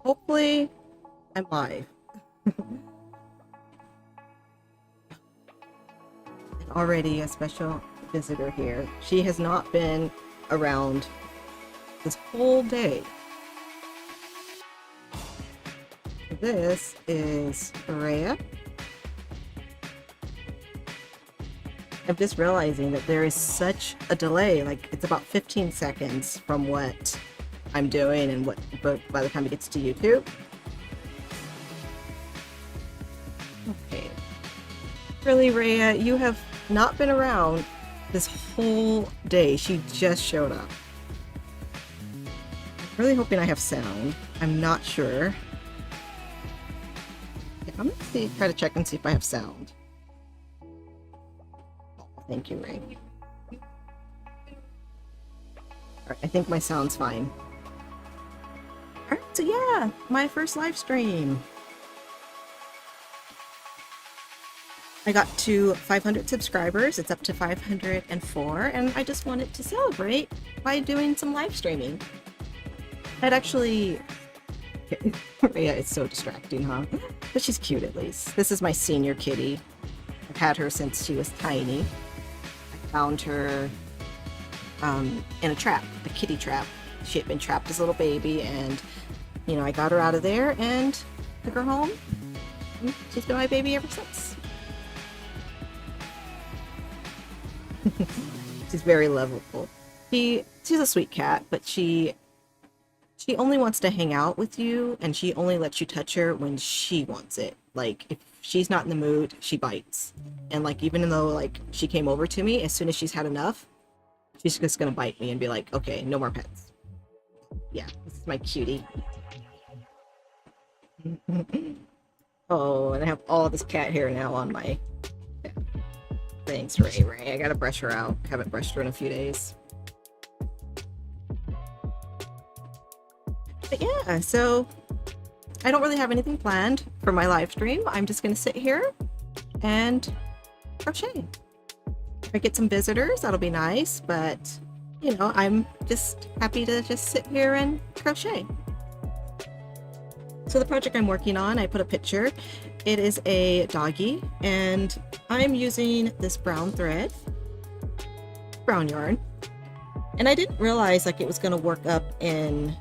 hopefully I'm live. Already a special visitor here. She has not been around this whole day. This is Rhea. I'm just realizing that there is such a delay, like it's about 15 seconds from what I'm doing and what by the time it gets to YouTube. Okay. Really, Rhea, you have not been around this whole day. She just showed up. I'm really hoping I have sound. I'm not sure. Yeah, I'm gonna try to check and see if I have sound. Thank you, Ray. Alright, I think my sound's fine. Alright, so yeah, my first live stream. I got to 500 subscribers. It's up to 504, and I just wanted to celebrate by doing some live streaming. I'd actually... yeah, it's so distracting, huh? But she's cute at least. This is my senior kitty. I've had her since she was tiny. I found her in a trap, a kitty trap. She had been trapped as a little baby, and you know, I got her out of there and took her home. And she's been my baby ever since. She's very lovable. She's a sweet cat, but she only wants to hang out with you, and she only lets you touch her when she wants it. Like, if she's not in the mood, she bites. And like, even though like she came over to me, as soon as she's had enough, she's just gonna bite me and be like, okay, no more pets. Yeah, this is my cutie. Oh, and I have all this cat hair now on my... Thanks, Ray. I gotta brush her out. Haven't brushed her in a few days. But yeah, so I don't really have anything planned for my live stream. I'm just gonna sit here and crochet. If I get some visitors, that'll be nice, but you know, I'm just happy to just sit here and crochet. So the project I'm working on, I put a picture. It is a doggy, and I'm using this brown thread, brown yarn, and I didn't realize like it was gonna work up in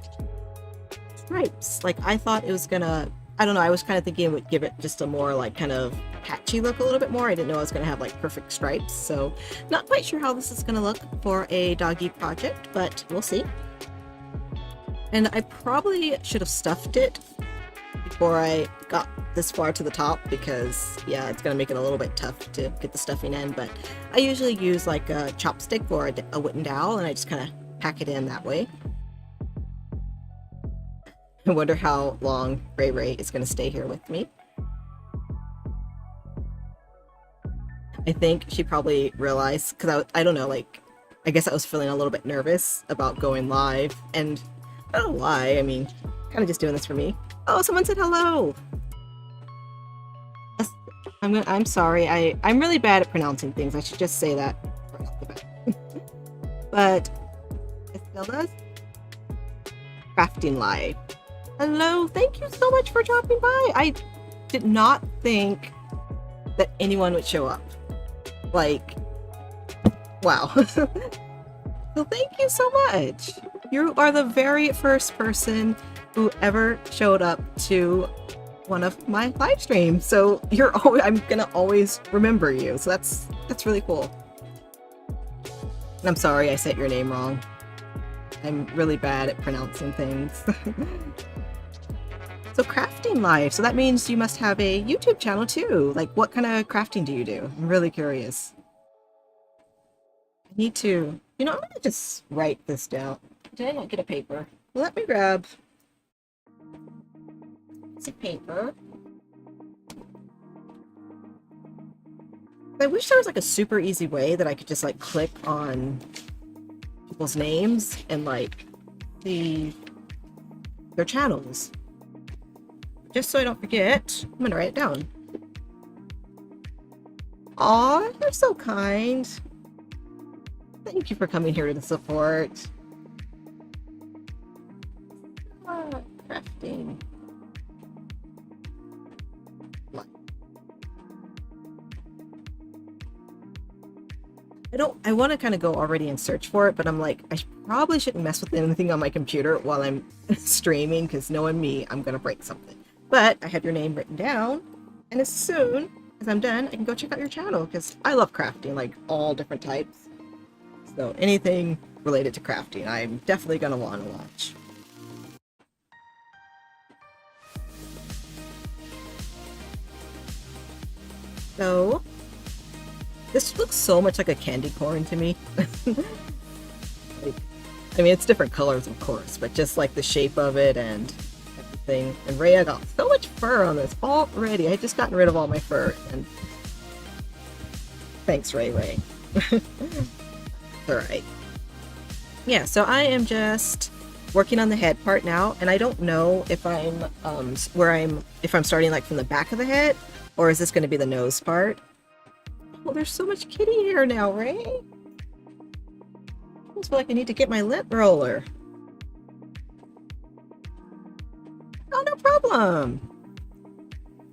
stripes. Like I thought it was gonna, I don't know, I was kind of thinking it would give it just a more like kind of patchy look a little bit more. I didn't know I was gonna have like perfect stripes, so not quite sure how this is gonna look for a doggy project, but we'll see. And I probably should have stuffed it before I got this far to the top, because yeah, it's gonna make it a little bit tough to get the stuffing in, but I usually use like a chopstick or a wooden dowel, and I just kind of pack it in that way. I wonder how long Ray is gonna stay here with me. I think she probably realized, because I don't know, like, I guess I was feeling a little bit nervous about going live, and I don't know why. I mean, kind of just doing this for me. Oh, someone said hello. Yes, I'm sorry. I'm really bad at pronouncing things. I should just say that right off the bat. But Estella's crafting live. Hello. Thank you so much for dropping by. I did not think that anyone would show up. Like, wow. So thank you so much. You are the very first person who ever showed up to one of my live streams. So you're always, I'm gonna always remember you. So that's really cool. And I'm sorry I said your name wrong. I'm really bad at pronouncing things. So crafting live. So that means you must have a YouTube channel too. Like, what kind of crafting do you do? I'm really curious. I need to, you know, I'm gonna just write this down. Did I not get a paper? Let me grab some paper. I wish there was like a super easy way that I could just like click on people's names and like see their channels. Just so I don't forget, I'm gonna write it down. Aw, you're so kind. Thank you for coming here to support. Crafting. I want to kind of go already and search for it, but I'm like, probably shouldn't mess with anything on my computer while I'm streaming, because knowing me, I'm going to break something. But I have your name written down, and as soon as I'm done, I can go check out your channel, because I love crafting, like all different types. So anything related to crafting, I'm definitely going to want to watch. So, this looks so much like a candy corn to me. Like, I mean, it's different colors, of course, but just like the shape of it and everything. And Rhea got so much fur on this already. I had just gotten rid of all my fur. And thanks, Ray. Alright. Yeah, so I am just working on the head part now, and I don't know if I'm if I'm starting like from the back of the head, or is this going to be the nose part? Oh, there's so much kitty hair now, Ray. I almost feel like I need to get my lint roller. Oh, no problem.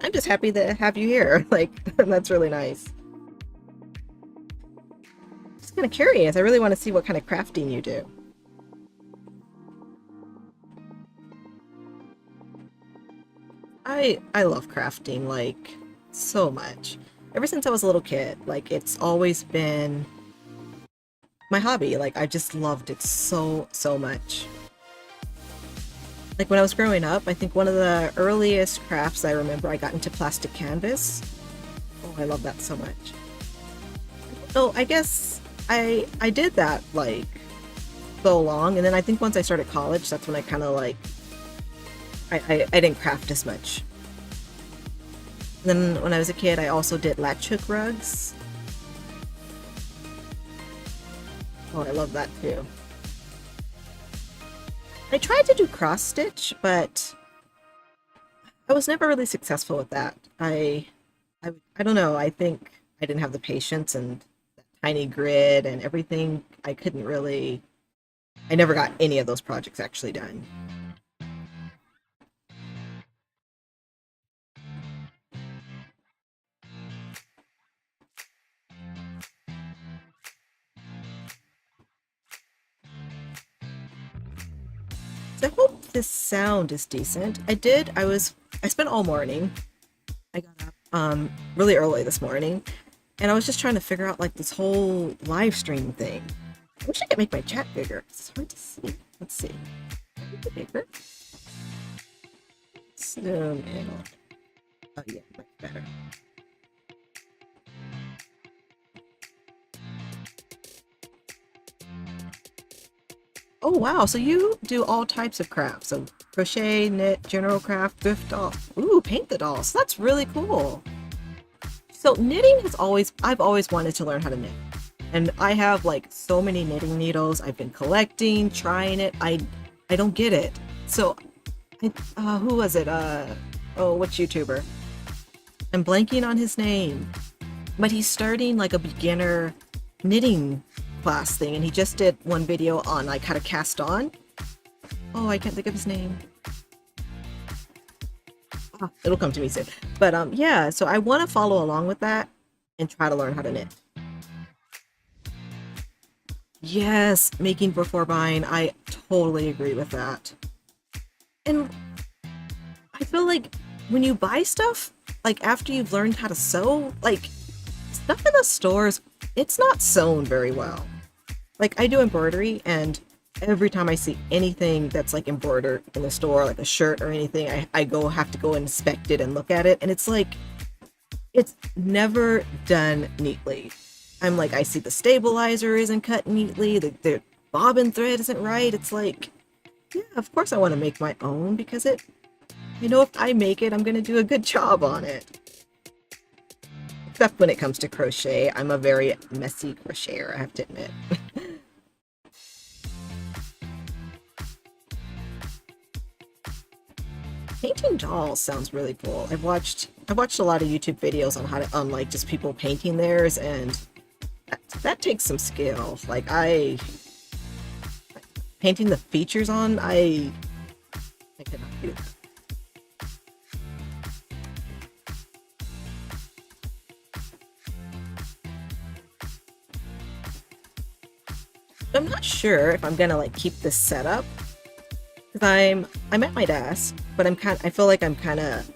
I'm just happy to have you here. Like, that's really nice. Just kind of curious. I really want to see what kind of crafting you do. I love crafting, like, so much. Ever since I was a little kid, like, it's always been my hobby. Like, I just loved it so much. Like, when I was growing up, I think one of the earliest crafts I remember, I got into plastic canvas. Oh, I love that so much. So I guess I did that, like, so long, and then I think once I started college, that's when I kind of, like, I didn't craft as much. Then when I was a kid, I also did latch hook rugs. Oh, I love that too. I tried to do cross stitch, but I was never really successful with that. I don't know. I think I didn't have the patience and the tiny grid and everything. I couldn't really. I never got any of those projects actually done. So I hope this sound is decent. I spent all morning. I got up really early this morning, and I was just trying to figure out like this whole live stream thing. I wish I could make my chat bigger. It's hard to see. Let's see. Make it bigger. Zoom in on it. Oh yeah, much better. Oh wow, so you do all types of crafts. So crochet, knit, general craft, thrift doll. Ooh, paint the dolls. That's really cool. So knitting I've always wanted to learn how to knit. And I have like so many knitting needles. I've been collecting, trying it. I don't get it. So who was it? Which YouTuber? I'm blanking on his name. But he's starting like a beginner knitting class thing, and he just did one video on like how to cast on. Oh, I can't think of his name. It'll come to me soon. But yeah, so I want to follow along with that and try to learn how to knit. Yes, making before buying. I totally agree with that. And I feel like when you buy stuff, like after you've learned how to sew, like stuff in the stores, it's not sewn very well. Like I do embroidery, and every time I see anything that's like embroidered in the store, like a shirt or anything, I have to go inspect it and look at it, and it's like it's never done neatly. I'm like, I see the stabilizer isn't cut neatly, the bobbin thread isn't right. It's like, yeah, of course I want to make my own, because if I make it, I'm going to do a good job on it. Except when it comes to crochet, I'm a very messy crocheter, I have to admit. Painting dolls sounds really cool. I've watched a lot of YouTube videos on how to like just people painting theirs, and that takes some skill. Like painting the features on, I could not do that. I'm not sure if I'm gonna like keep this setup because I'm at my desk, but I feel like I'm kind of,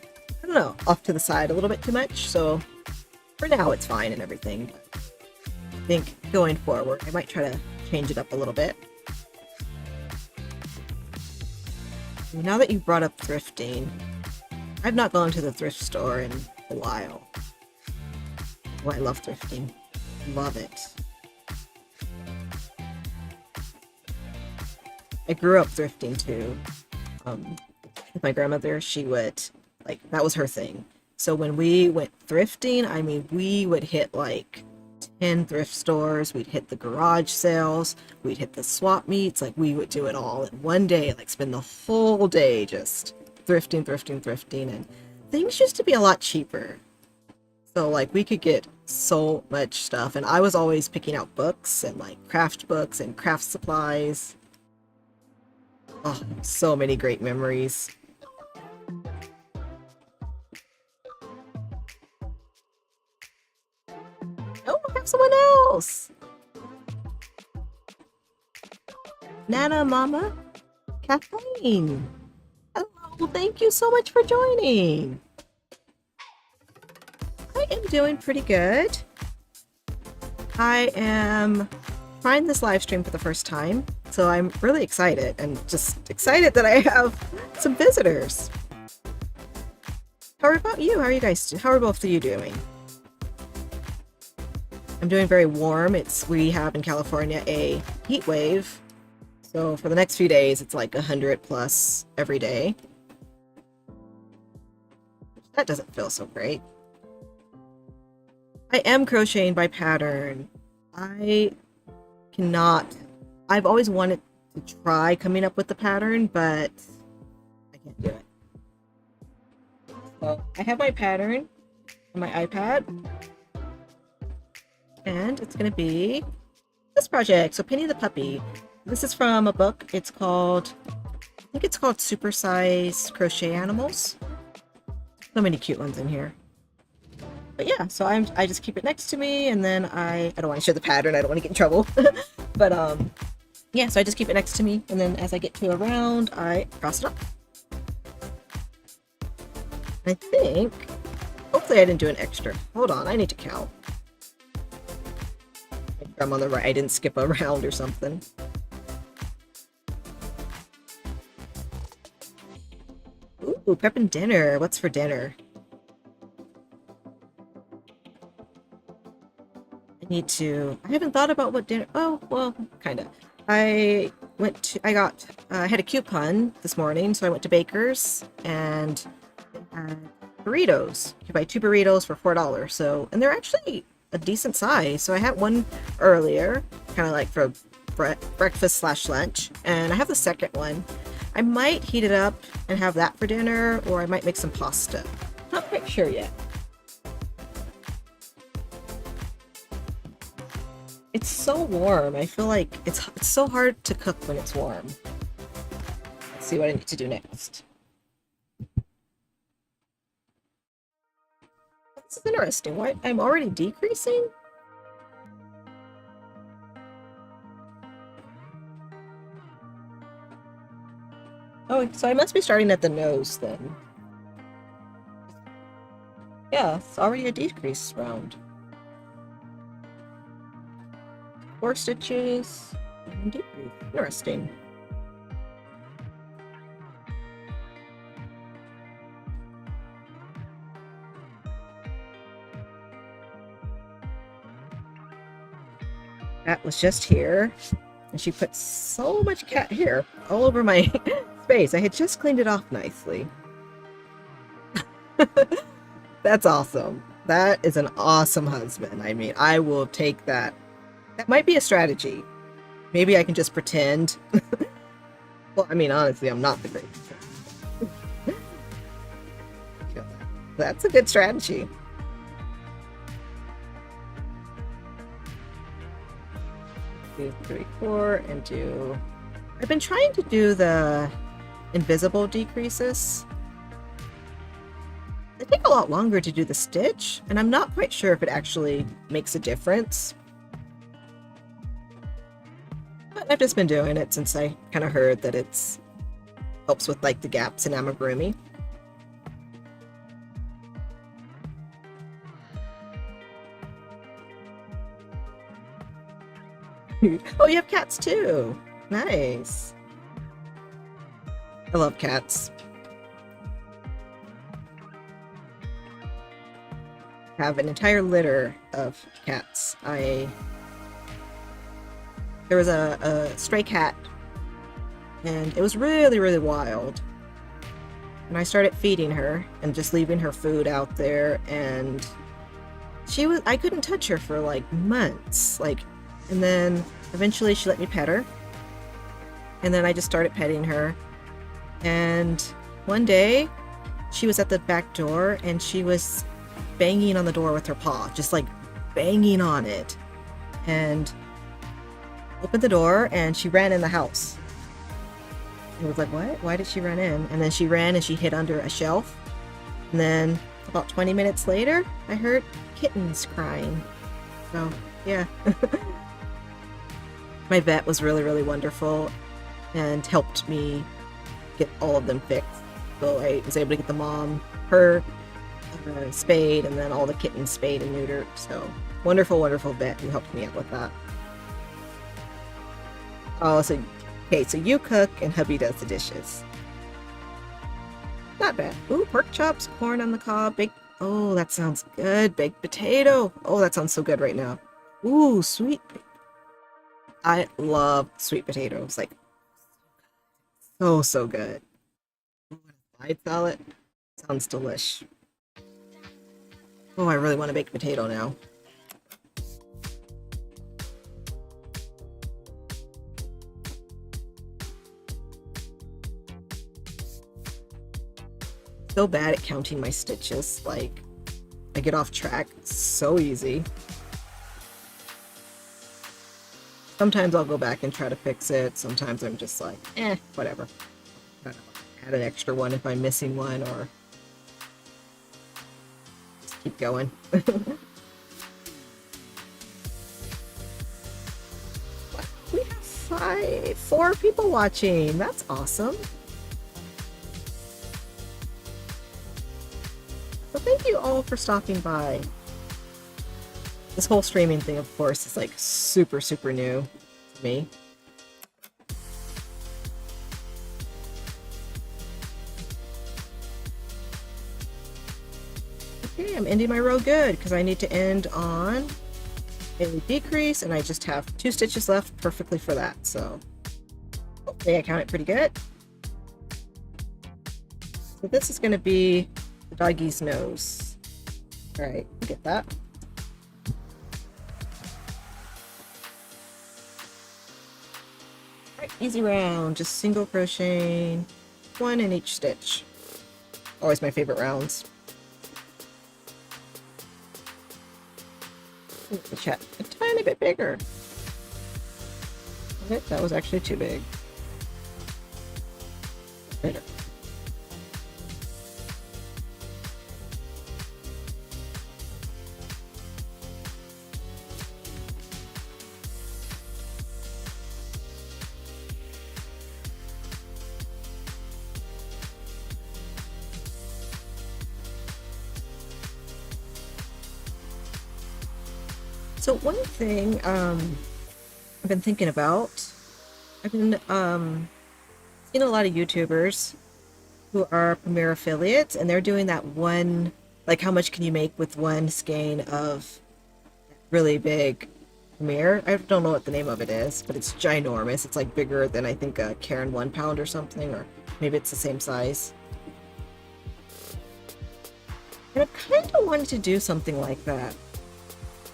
I don't know, off to the side a little bit too much. So for now it's fine and everything. But I think going forward I might try to change it up a little bit. Now that you brought up thrifting, I've not gone to the thrift store in a while. Oh, I love thrifting. Love it. I grew up thrifting too. With my grandmother, she would, like, that was her thing. So when we went thrifting, I mean, we would hit like 10 thrift stores, we'd hit the garage sales, we'd hit the swap meets, like we would do it all in one day, like spend the whole day just thrifting, and things used to be a lot cheaper. So like we could get so much stuff, and I was always picking out books and like craft books and craft supplies. Oh, so many great memories. Oh, I have someone else! Nana Mama Kathleen. Hello, thank you so much for joining. I am doing pretty good. I am trying this live stream for the first time, so I'm really excited and just excited that I have some visitors. How about you? How are you guys? How are both of you doing? I'm doing very warm. We have in California a heat wave, so for the next few days it's like 100 plus every day. That doesn't feel so great. I am crocheting by pattern. I've always wanted to try coming up with the pattern, but I can't do it. So I have my pattern on my iPad, and it's going to be this project. So Penny the Puppy. This is from a book. I think it's called Supersized Crochet Animals. So many cute ones in here. But yeah, so I just keep it next to me, and then I don't want to show the pattern. I don't want to get in trouble. But yeah, so I just keep it next to me, and then as I get to a round, I cross it off. I think, hopefully I didn't do an extra. Hold on, I need to count. Make sure I'm on the right. I didn't skip a round or something. Ooh, prepping dinner. What's for dinner? I haven't thought about what dinner. Oh, well, kind of. I had a coupon this morning, so I went to Baker's and they had burritos. You buy 2 burritos for $4. So, and they're actually a decent size. So I had one earlier, kind of like for breakfast / lunch, and I have the second one. I might heat it up and have that for dinner, or I might make some pasta. Not quite sure yet. It's so warm. I feel like it's so hard to cook when it's warm. Let's see what I need to do next. This is interesting. Why I'm already decreasing? Oh, so I must be starting at the nose then. Yeah, it's already a decrease round. 4 stitches and decrease. Interesting. Cat was just here, and she put so much cat hair all over my space. I had just cleaned it off nicely. That's awesome. That is an awesome husband. I mean, I will take that. That might be a strategy. Maybe I can just pretend. Well, I mean, honestly, I'm not the greatest. That's a good strategy. Do 3, 4, and do... I've been trying to do the invisible decreases. They take a lot longer to do the stitch, and I'm not quite sure if it actually makes a difference. I've just been doing it since I kind of heard that it's helps with like the gaps in amigurumi. Oh, you have cats too. Nice. I love cats. I have an entire litter of cats. There was a stray cat, and it was really, really wild. And I started feeding her and just leaving her food out there, and I couldn't touch her for like months. And then eventually she let me pet her. And then I just started petting her. And one day she was at the back door and she was banging on the door with her paw, just like banging on it. And opened the door and she ran in the house. I was like, what? Why did she run in? And then she ran and she hid under a shelf. And then about 20 minutes later, I heard kittens crying. So, yeah. My vet was really, really wonderful and helped me get all of them fixed. So I was able to get the mom her spayed, and then all the kittens spayed and neutered. So wonderful, wonderful vet who helped me out with that. Oh, so okay, so you cook and hubby does the dishes. Not bad. Ooh, pork chops, corn on the cob, baked. Oh, that sounds good. Baked potato. Oh, that sounds so good right now. Ooh, sweet. I love sweet potatoes. Like, so good. Ooh, side salad. Sounds delish. Oh, I really want a baked potato now. So bad at counting my stitches. Like, I get off track so easy. Sometimes I'll go back and try to fix it. Sometimes I'm just like, whatever. Add an extra one if I'm missing one, or just keep going. We have 4 people watching. That's awesome. So thank you all for stopping by. This whole streaming thing, of course, is like super, super new to me. Okay, I'm ending my row good because I need to end on a decrease, and I just have 2 stitches left perfectly for that. So hopefully I count it pretty good. So this is going to be the doggy's nose. All right, get that. Easy round, just single crocheting, 1 in each stitch. Always my favorite rounds. The chat a tiny bit bigger. Okay, that was actually too big. Better. So one thing I've been thinking about, I've been seeing a lot of YouTubers who are Premiere affiliates, and they're doing that one, like how much can you make with one skein of really big Premiere. I don't know what the name of it is, but it's ginormous. It's like bigger than I think a Karen 1 pound or something, or maybe it's the same size. And I kind of wanted to do something like that.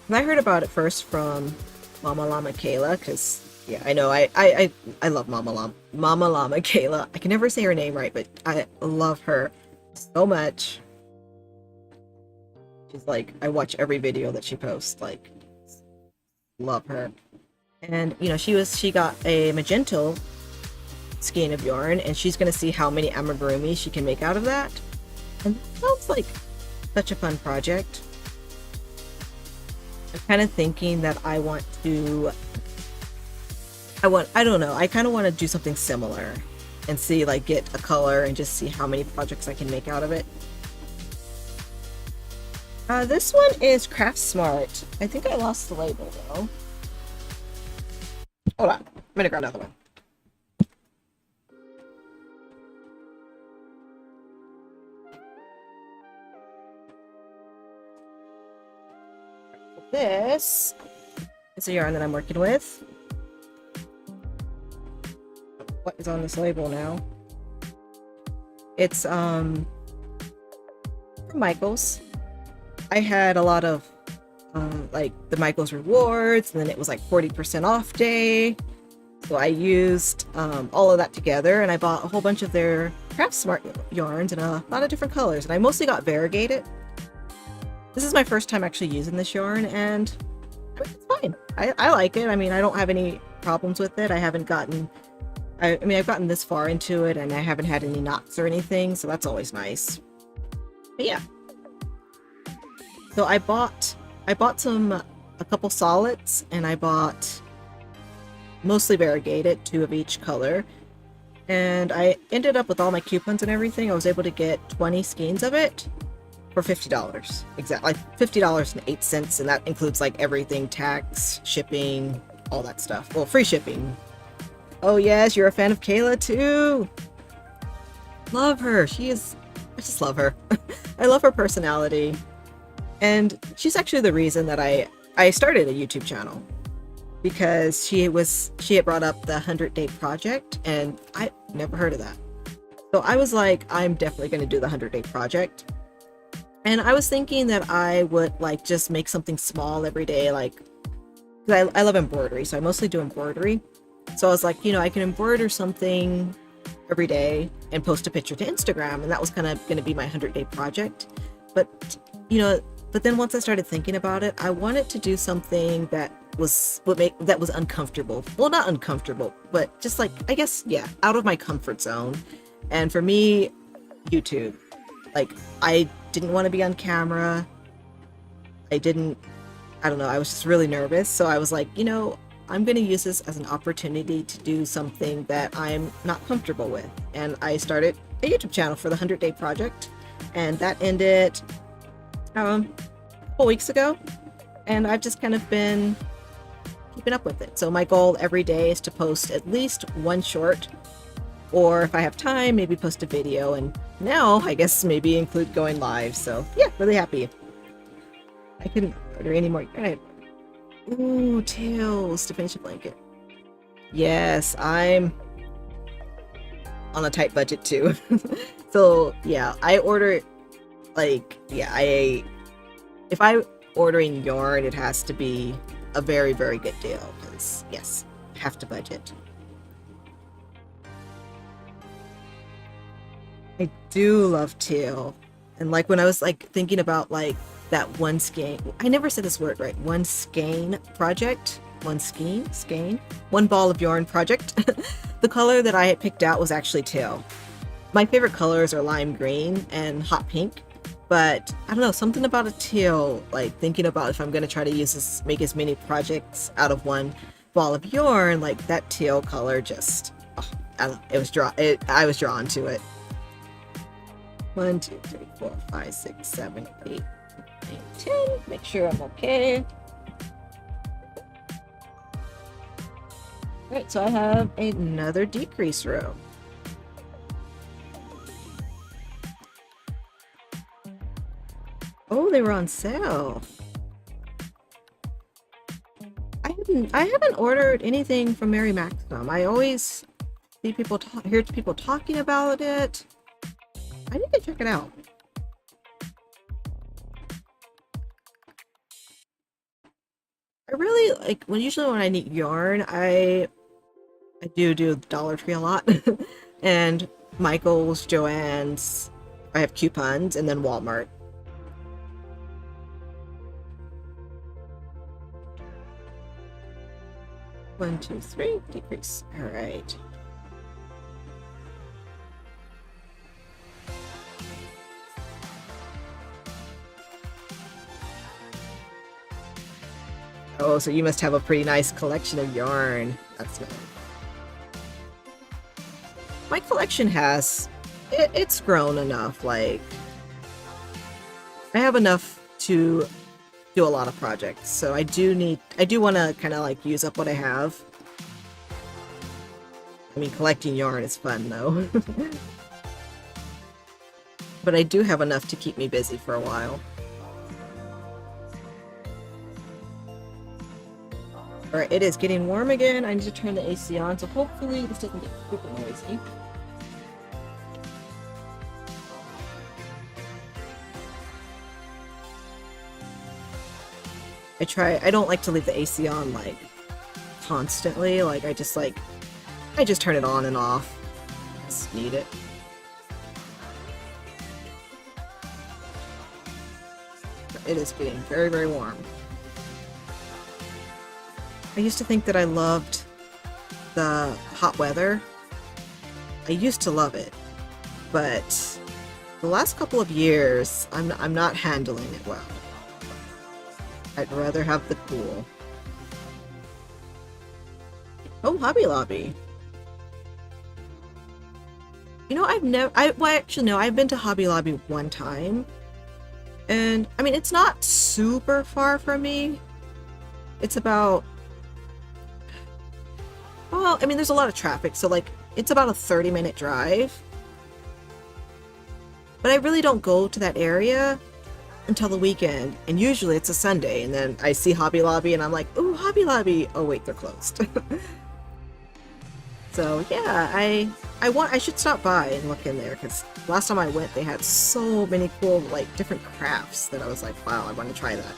And I heard about it first from Mama Llama Kayla, because yeah, I know I love Mama Llama Kayla. I can never say her name right, but I love her so much. She's like, I watch every video that she posts, like, love her. And you know, she got a magenta skein of yarn, and she's gonna see how many amigurumi she can make out of that. And that sounds like such a fun project. I'm kind of thinking that I want to I don't know, I kind of want to do something similar and see, like, get a color and just see how many projects I can make out of it. This one is Craft Smart. I think I lost the label though. Hold on, I'm gonna grab another one. This is a yarn that I'm working with. What is on this label now? It's from Michaels. I had a lot of like the Michaels rewards, and then it was like 40% off day. So I used all of that together, and I bought a whole bunch of their Craft Smart yarns in a lot of different colors, and I mostly got variegated. This is my first time actually using this yarn, and it's fine. I like it. I mean, I don't have any problems with it. I haven't gotten, I mean, I've gotten this far into it, and I haven't had any knots or anything, so that's always nice. But yeah. So I bought a couple solids, and I bought mostly variegated, 2 of each color, and I ended up with all my coupons and everything. I was able to get 20 skeins of it for $50. Exactly, like $50.08, and that includes like everything, tax, shipping, all that stuff. Well, free shipping. Oh yes, you're a fan of Kayla too. Love her. I just love her. I love her personality. And she's actually the reason that I started a YouTube channel, because she had brought up the 100-day project, and I never heard of that. So I was like, I'm definitely going to do the 100-day project. And I was thinking that I would like just make something small every day, like, because I love embroidery, so I mostly do embroidery. So I was like, I can embroider something every day and post a picture to Instagram, and that was kind of going to be my 100-day project. But but then once I started thinking about it, I wanted to do something that was uncomfortable. Well, not uncomfortable, but just like, I guess, yeah, out of my comfort zone. And for me, YouTube, like, I didn't want to be on camera. I don't know, I was just really nervous. So I was like, I'm going to use this as an opportunity to do something that I'm not comfortable with. And I started a YouTube channel for the 100-day project, and that ended a couple weeks ago, and I've just kind of been keeping up with it. So my goal every day is to post at least one short, or if I have time, maybe post a video, and now I guess maybe include going live. So yeah, really happy. I couldn't order any more. All right. Ooh, tails to finish a blanket. Yes, I'm on a tight budget too. So yeah, I order, like, yeah, if I'm ordering yarn, it has to be a very, very good deal, because yes, I have to budget. I do love teal. And like when I was like thinking about like that one skein, I never said this word right, one skein project, one ball of yarn project. The color that I had picked out was actually teal. My favorite colors are lime green and hot pink, but I don't know, something about a teal, like thinking about if I'm going to try to make as many projects out of one ball of yarn, like that teal color just, I was drawn to it. 1, 2, 3, 4, 5, 6, 7, 8, 9, 10. Make sure I'm okay. All right, so I have another decrease row. Oh, they were on sale. I haven't ordered anything from Mary Maxim. I always see hear people talking about it. I need to check it out. I really like usually when I need yarn, I do Dollar Tree a lot, and Michael's, Joann's. I have coupons, and then Walmart. One, 2, 3, decrease. All right. Oh, so you must have a pretty nice collection of yarn. That's nice. My collection it's grown enough. Like, I have enough to do a lot of projects. So I do want to kind of like use up what I have. I mean, collecting yarn is fun though. But I do have enough to keep me busy for a while. Alright, it is getting warm again. I need to turn the AC on, so hopefully this doesn't get super noisy. I don't like to leave the AC on, like, constantly. Like, I just turn it on and off. I just need it. It is getting very, very warm. I used to think that I loved the hot weather. I used to love it, but the last couple of years, I'm not handling it well. I'd rather have the cool. Oh, Hobby Lobby. You know, I've been to Hobby Lobby one time. And, I mean, it's not super far from me. It's about... Well, I mean, there's a lot of traffic, so, like, it's about a 30-minute drive. But I really don't go to that area until the weekend, and usually it's a Sunday, and then I see Hobby Lobby, and I'm like, ooh, Hobby Lobby! Oh, wait, they're closed. So, yeah, I should stop by and look in there, because last time I went, they had so many cool, like, different crafts that I was like, wow, I want to try that.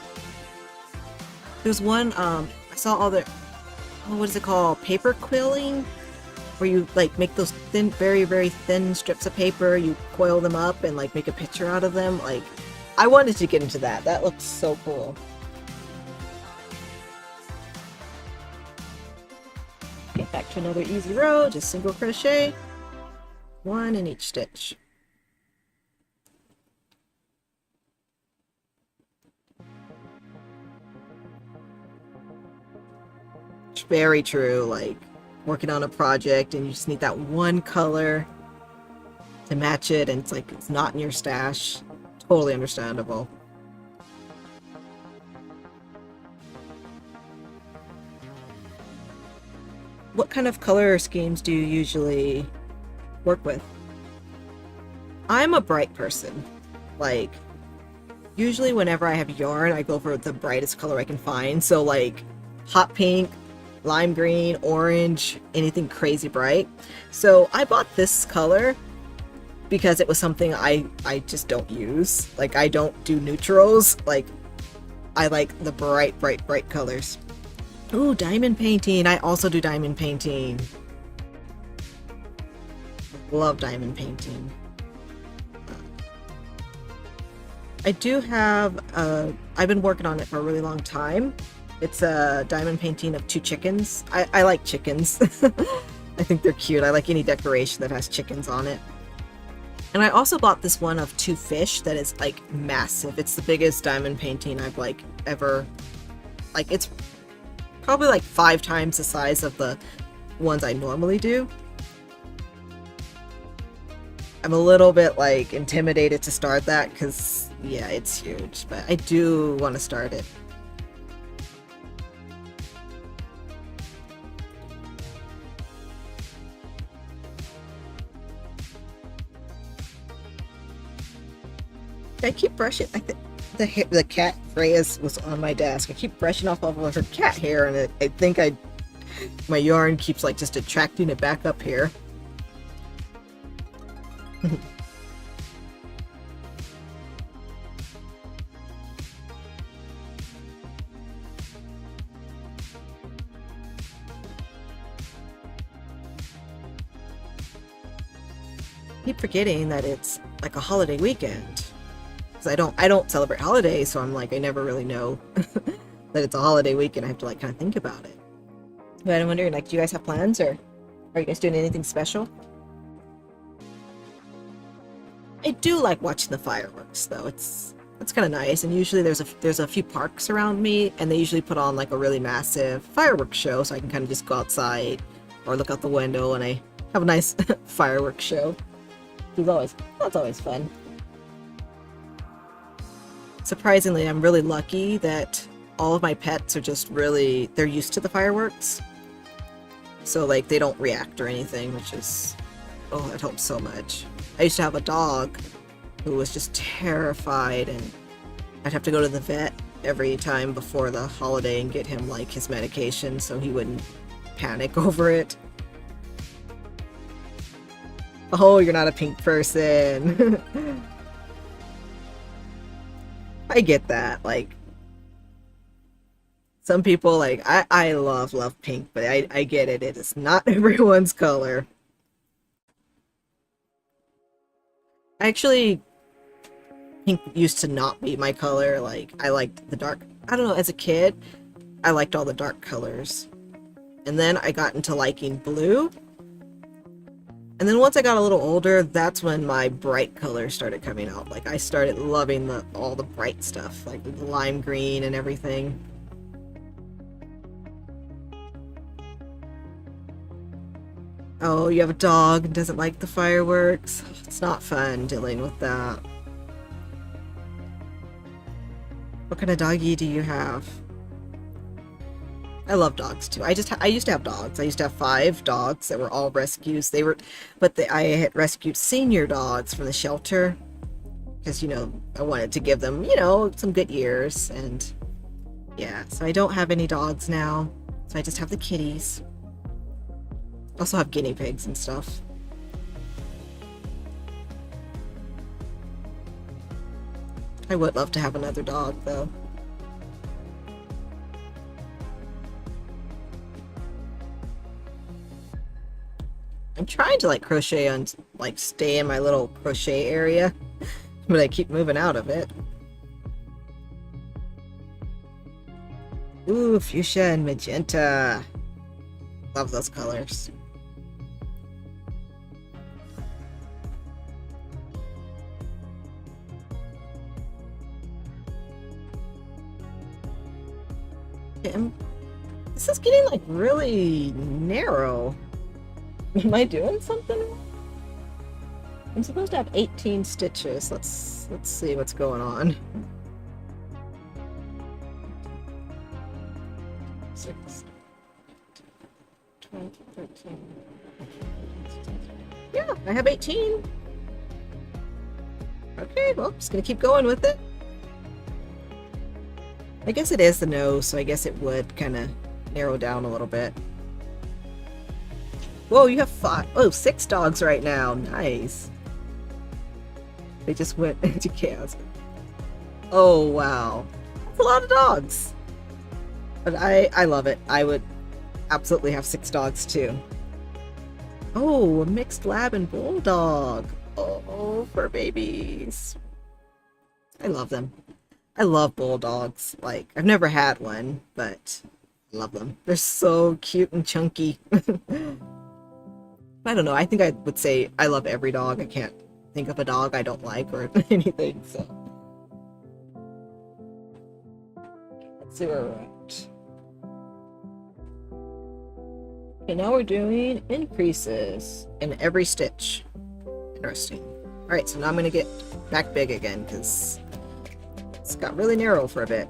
There's one, I saw all the, oh, what is it called? Paper quilling? Where you, like, make those thin, very, very thin strips of paper, you coil them up and, like, make a picture out of them. Like, I wanted to get into that. That looks so cool. Get back to another easy row, just single crochet, one in each stitch. It's very true, like working on a project and you just need that one color to match it, and it's like it's not in your stash. Totally understandable. What kind of color schemes do you usually work with? I'm a bright person. Like, usually whenever I have yarn, I go for the brightest color I can find. So like hot pink, lime green, orange, anything crazy bright. So I bought this color because it was something I just don't use. Like, I don't do neutrals. Like, I like the bright, bright, bright colors. Ooh, diamond painting. I also do diamond painting. Love diamond painting. I do have, I've been working on it for a really long time. It's a diamond painting of two chickens. I like chickens. I think they're cute. I like any decoration that has chickens on it. And I also bought this one of two fish that is like massive. It's the biggest diamond painting I've like ever, like it's probably like 5 times the size of the ones I normally do. I'm a little bit like intimidated to start that because yeah, it's huge, but I do want to start it. I keep brushing. I think the cat Reyes was on my desk. I keep brushing off all of her cat hair, and I think my yarn keeps like just attracting it back up here. Keep forgetting that it's like a holiday weekend. I don't celebrate holidays, so I'm like, I never really know that it's a holiday weekend. I have to like kind of think about it. But I'm wondering, like, do you guys have plans, or are you guys doing anything special? I do like watching the fireworks, though. That's kind of nice. And usually there's a few parks around me, and they usually put on like a really massive fireworks show, so I can kind of just go outside or look out the window and I have a nice fireworks show. That's always fun. Surprisingly, I'm really lucky that all of my pets are just really, they're used to the fireworks. So like they don't react or anything, which is, oh, it helps so much. I used to have a dog who was just terrified, and I'd have to go to the vet every time before the holiday and get him like his medication so he wouldn't panic over it. Oh, you're not a pink person. I get that. Like, some people, like, I love pink, but I get it. It is not everyone's color. Actually, pink used to not be my color. Like, I liked the dark. I don't know, as a kid, I liked all the dark colors. And then I got into liking blue. And then once I got a little older, that's when my bright colors started coming out. Like, I started loving all the bright stuff, like the lime green and everything. Oh, you have a dog and doesn't like the fireworks? It's not fun dealing with that. What kind of doggy do you have? I love dogs too. I used to have dogs. I used to have 5 dogs that were all rescues. I had rescued senior dogs from the shelter because, you know, I wanted to give them, you know, some good years. And yeah, so I don't have any dogs now. So I just have the kitties. Also have guinea pigs and stuff. I would love to have another dog though. I'm trying to like crochet and like stay in my little crochet area, but I keep moving out of it. Ooh, fuchsia and magenta. Love those colors. Okay, this is getting like really narrow. Am I doing something wrong? I'm supposed to have 18 stitches. Let's see what's going on. 6, 12, 13. Yeah, I have 18. Okay, well, just gonna keep going with it. I guess it is the nose, so I guess it would kind of narrow down a little bit. Whoa, you have 6 dogs right now. Nice. They just went into chaos. Oh, wow. That's a lot of dogs. But I love it. I would absolutely have 6 dogs too. Oh, a mixed lab and bulldog. Oh, fur babies. I love them. I love bulldogs. Like, I've never had one, but I love them. They're so cute and chunky. I don't know. I think I would say I love every dog. I can't think of a dog I don't like or anything, so. Let's see where we're at. Okay, now we're doing increases in every stitch. Interesting. Alright, so now I'm going to get back big again because it's got really narrow for a bit.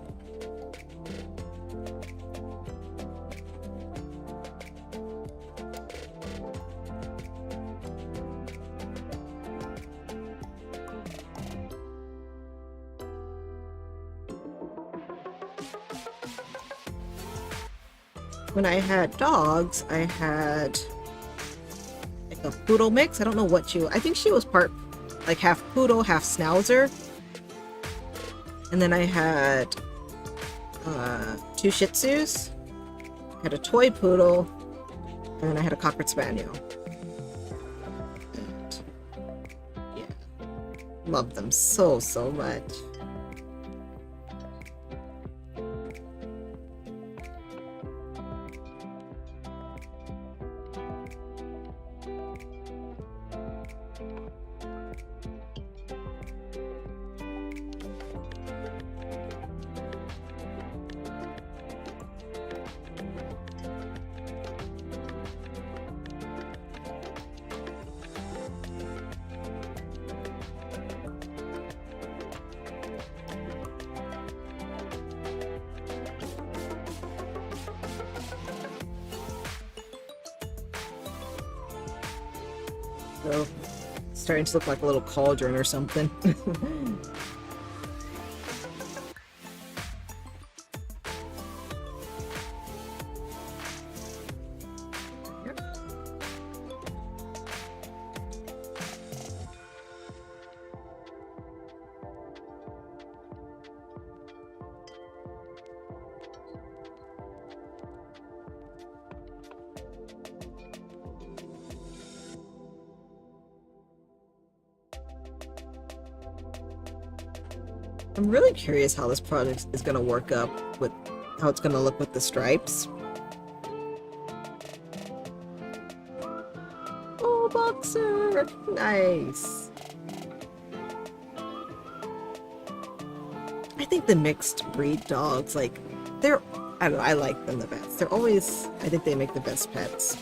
When I had dogs, I had like a poodle mix. I don't know what I think she was part, like half poodle, half schnauzer. And then I had 2 Shih Tzus. I had a toy poodle, and then I had a Cocker Spaniel. And yeah, love them so much. So it's starting to look like a little cauldron or something. I'm really curious how this project is going to work up with how it's going to look with the stripes. Oh, boxer! Nice! I think the mixed breed dogs, like, they're, I don't know, I like them the best. They're always, I think they make the best pets.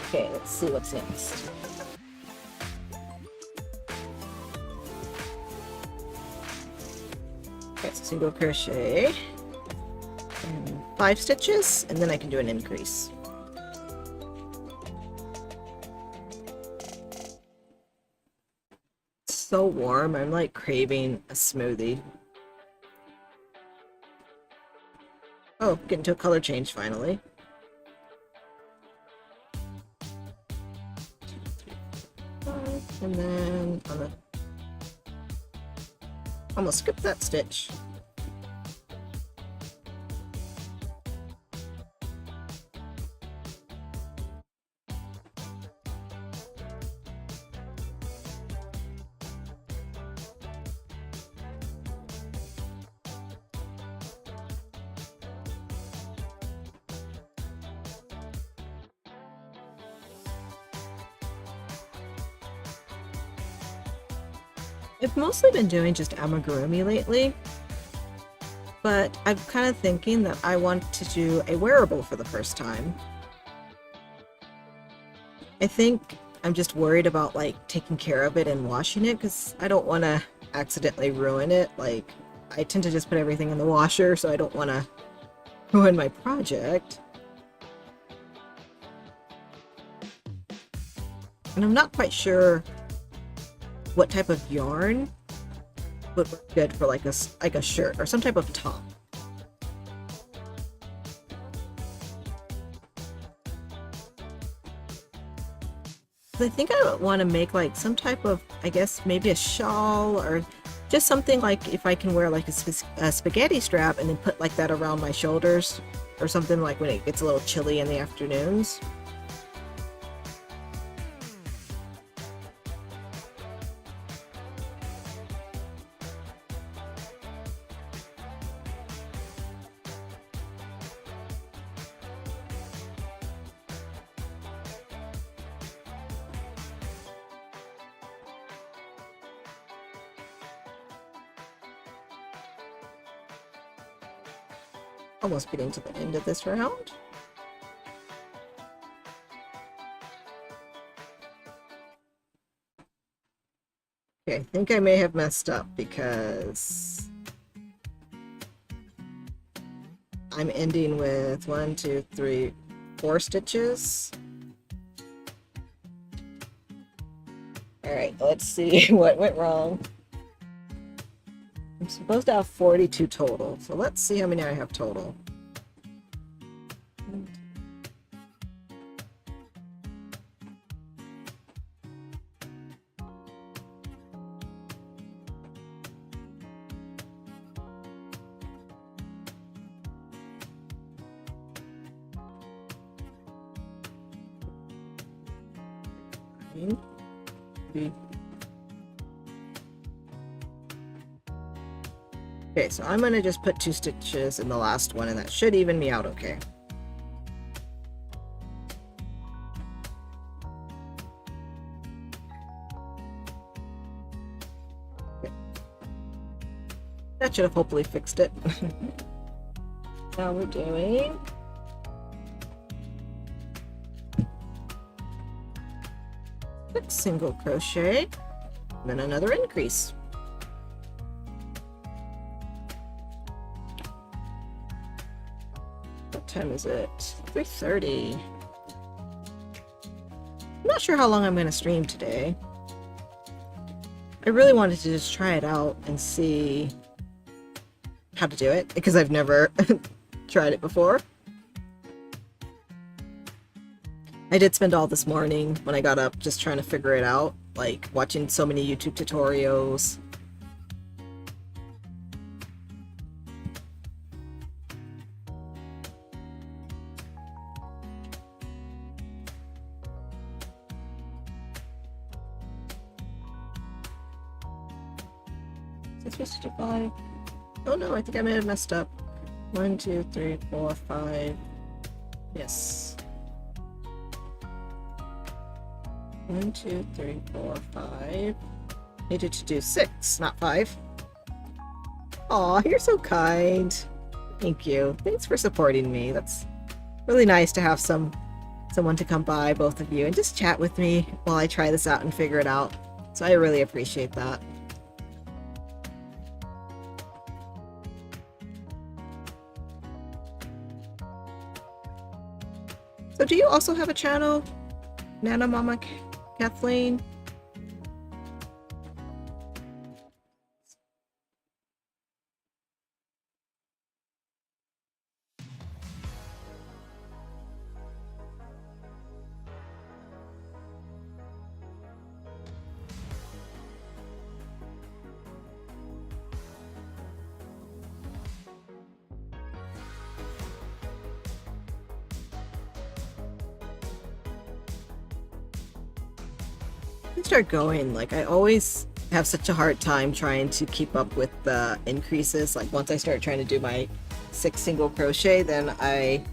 Okay, let's see what's next. Okay, so single crochet and 5 stitches, and then I can do an increase. It's so warm, I'm like craving a smoothie. Oh, getting to a color change finally. And then on the, almost skipped that stitch. I've mostly been doing just amigurumi lately, but I'm kind of thinking that I want to do a wearable for the first time. I think I'm just worried about like taking care of it and washing it because I don't want to accidentally ruin it. Like, I tend to just put everything in the washer, so I don't want to ruin my project. And I'm not quite sure what type of yarn would work good for like a shirt or some type of top. I think I would want to make like some type of, I guess maybe a shawl or just something like if I can wear like a spaghetti strap and then put like that around my shoulders or something like when it gets a little chilly in the afternoons. Almost getting to the end of this round. Okay, I think I may have messed up because I'm ending with 1, 2, 3, 4 stitches. Alright, let's see what went wrong. I'm supposed to have 42 total, so let's see how many I have total. Okay, so I'm gonna just put 2 stitches in the last one, and that should even me out okay. Okay. That should have hopefully fixed it. Now we're doing single crochet, and then another increase. time is it? 3:30. I'm not sure how long I'm going to stream today. I really wanted to just try it out and see how to do it, because I've never tried it before. I did spend all this morning when I got up just trying to figure it out, like watching so many YouTube tutorials. Is this supposed to do 5? Oh no, I think I may have messed up. 1, 2, 3, 4, 5. Yes. 1, 2, 3, 4, 5. Needed to do 6, not 5. Aw, you're so kind. Thank you. Thanks for supporting me. That's really nice to have someone to come by, both of you, and just chat with me while I try this out and figure it out. So I really appreciate that. So do you also have a channel, Nana Mama Kathleen? Start going, like I always have such a hard time trying to keep up with the increases. Like once I start trying to do my 6 single crochet, then I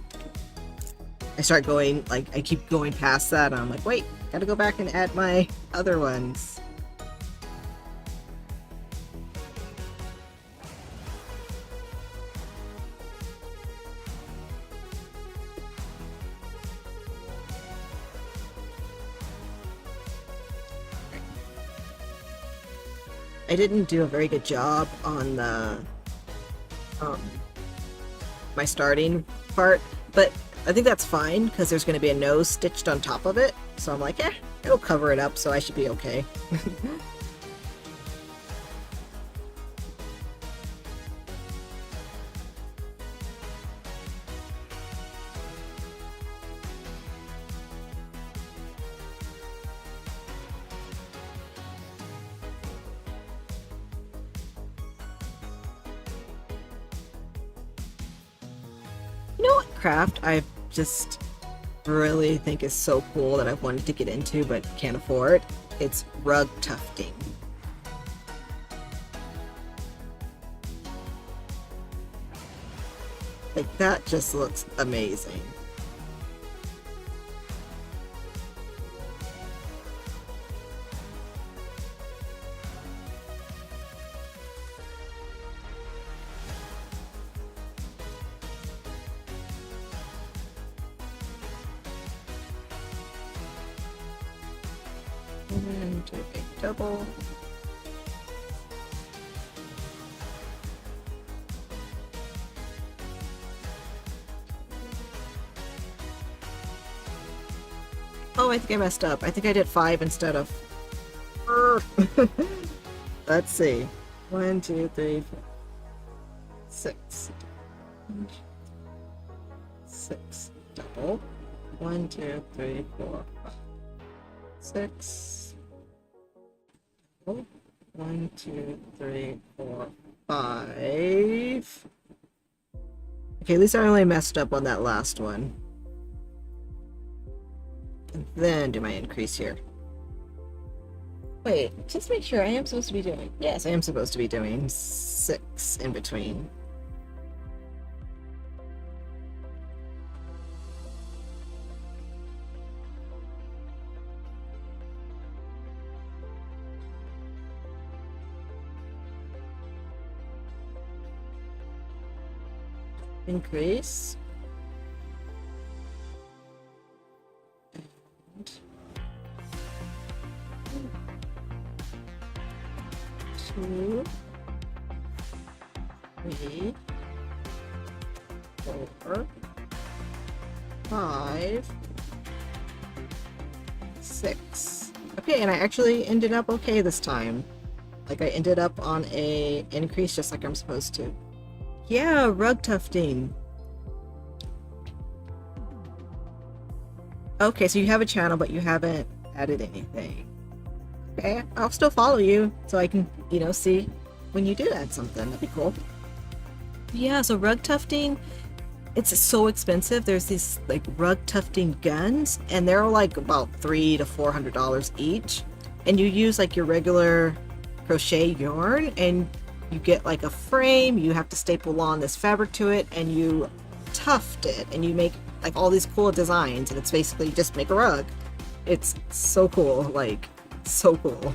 start going, like I keep going past that and I'm like, wait, gotta go back and add my other ones. I didn't do a very good job on the my starting part, but I think that's fine because there's going to be a nose stitched on top of it, so I'm like, it'll cover it up, so I should be okay. You know what craft I just really think is so cool that I've wanted to get into but can't afford? It's rug tufting. Like that just looks amazing. And do a big double. Oh, I think I messed up. I think I did 5 instead of... Let's see. 1, 2, 3, 4, 6. 6 double. 1, 2, 3, 4, 5. 6. 1, 2, 3, 4, 5. Okay, at least I only messed up on that last one. And then do my increase here. Wait, just make sure I am supposed to be doing... Yes, I am supposed to be doing 6 in between. Increase. And 2, 3, 4, 5, 6. Okay, and I actually ended up okay this time. Like I ended up on a increase just like I'm supposed to. Yeah, rug tufting. Okay, so you have a channel, but you haven't added anything. Okay, I'll still follow you so I can, you know, see when you did add something. That'd be cool. Yeah, so rug tufting, it's so expensive. There's these like rug tufting guns, and they're like about $300 to $400 each. And you use like your regular crochet yarn, and you get like a frame. You have to staple on this fabric to it, and you tuft it, and you make like all these cool designs. And it's basically just make a rug. It's so cool, like so cool.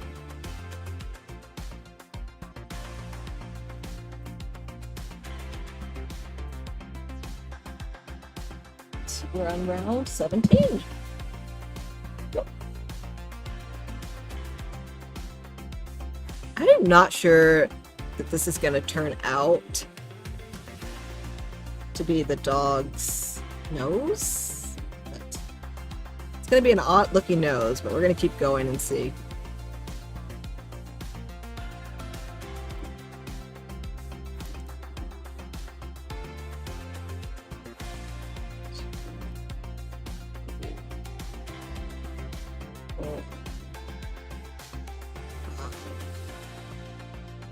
We're on round 17. Yep. I'm not sure that this is going to turn out to be the dog's nose. But it's going to be an odd looking nose, but we're going to keep going and see.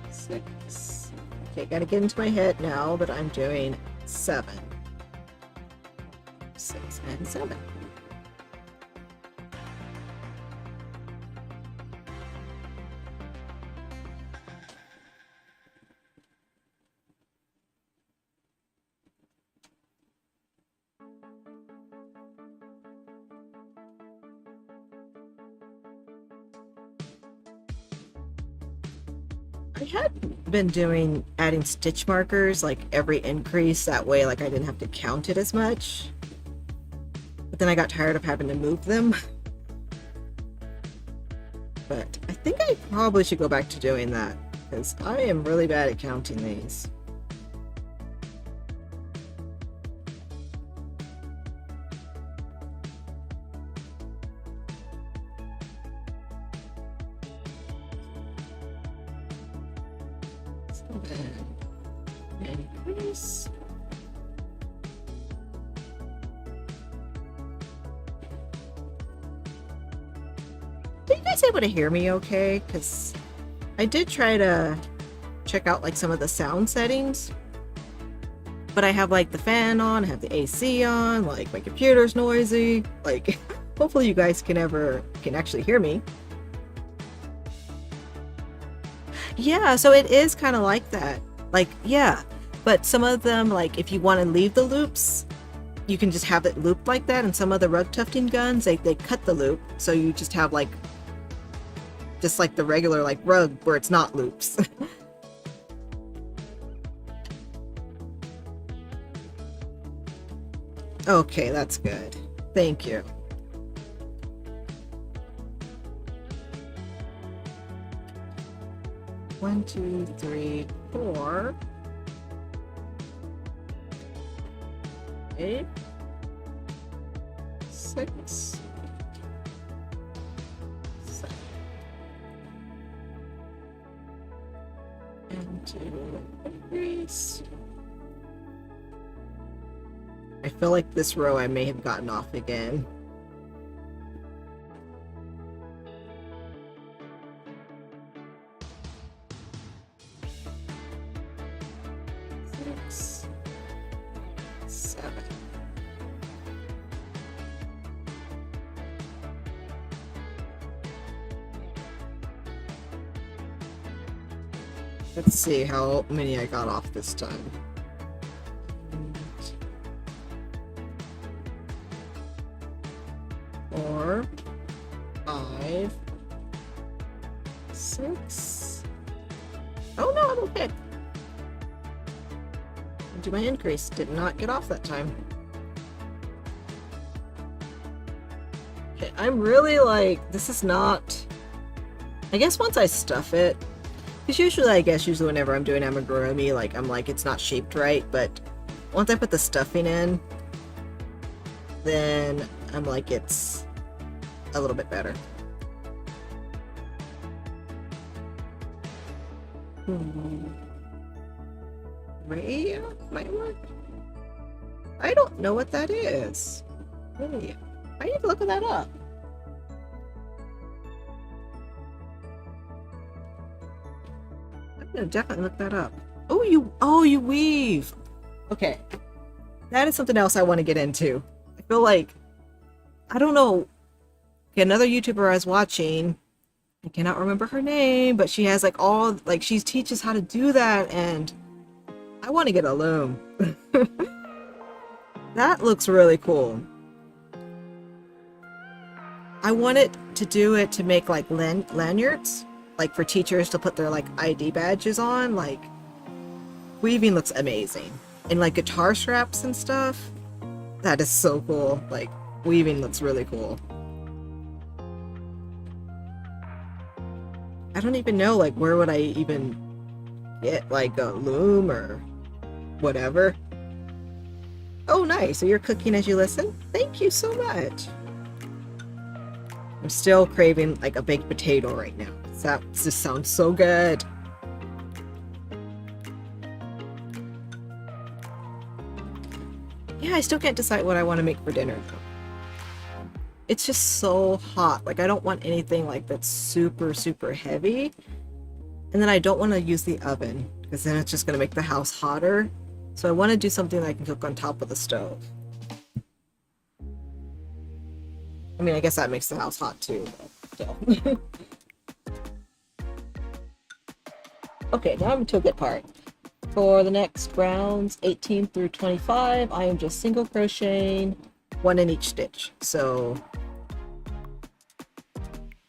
Six. Okay, gotta get into my head now that I'm doing 7. 6 and 7. I had been adding stitch markers like every increase, that way like I didn't have to count it as much. But then I got tired of having to move them. But I think I probably should go back to doing that, because I am really bad at counting these. Increase. Are you guys able to hear me okay? Because I did try to check out like some of the sound settings, but I have like the fan on, I have the AC on, like my computer's noisy. Like hopefully you guys can actually hear me. Yeah, so it is kind of like that. Like, yeah, but some of them, like if you want to leave the loops, you can just have it looped like that. And some of the rug tufting guns, they cut the loop, so you just have like just like the regular like rug where it's not loops. Okay, that's good. Thank you. One, two, three, 4. 8, 6, 7, and 2 increase. I feel like this row I may have gotten off again. Let's see how many I got off this time. 4, 5, 6. Oh no, I'm okay. Do my increase. Did not get off that time. Okay, I'm really like, this is not, I guess once I stuff it, because usually whenever I'm doing amigurumi, like I'm like, it's not shaped right, but once I put the stuffing in, then I'm like, it's a little bit better. Ray might work. I don't know what that is. Really, I need to look that up. I'm gonna definitely look that up. Oh, you weave. Okay, that is something else I want to get into. I feel like, I don't know. Okay, another YouTuber I was watching, I cannot remember her name, but she has like all, like, she teaches how to do that, and I want to get a loom. That looks really cool. I wanted to do it to make like lanyards, like for teachers to put their like ID badges on. Like, weaving looks amazing. And like guitar straps and stuff. That is so cool. Like, weaving looks really cool. I don't even know, like, where would I even get like a loom or whatever. Oh, nice. So you're cooking as you listen? Thank you so much. I'm still craving like a baked potato right now. That just sounds so good. Yeah, I still can't decide what I want to make for dinner though. It's just so hot. Like, I don't want anything like that's super, super heavy. And then I don't want to use the oven because then it's just going to make the house hotter. So I want to do something that I can cook on top of the stove. I mean, I guess that makes the house hot too, but still. Okay, now I'm to a good part. For the next rounds, 18 through 25, I am just single crocheting, one in each stitch. So,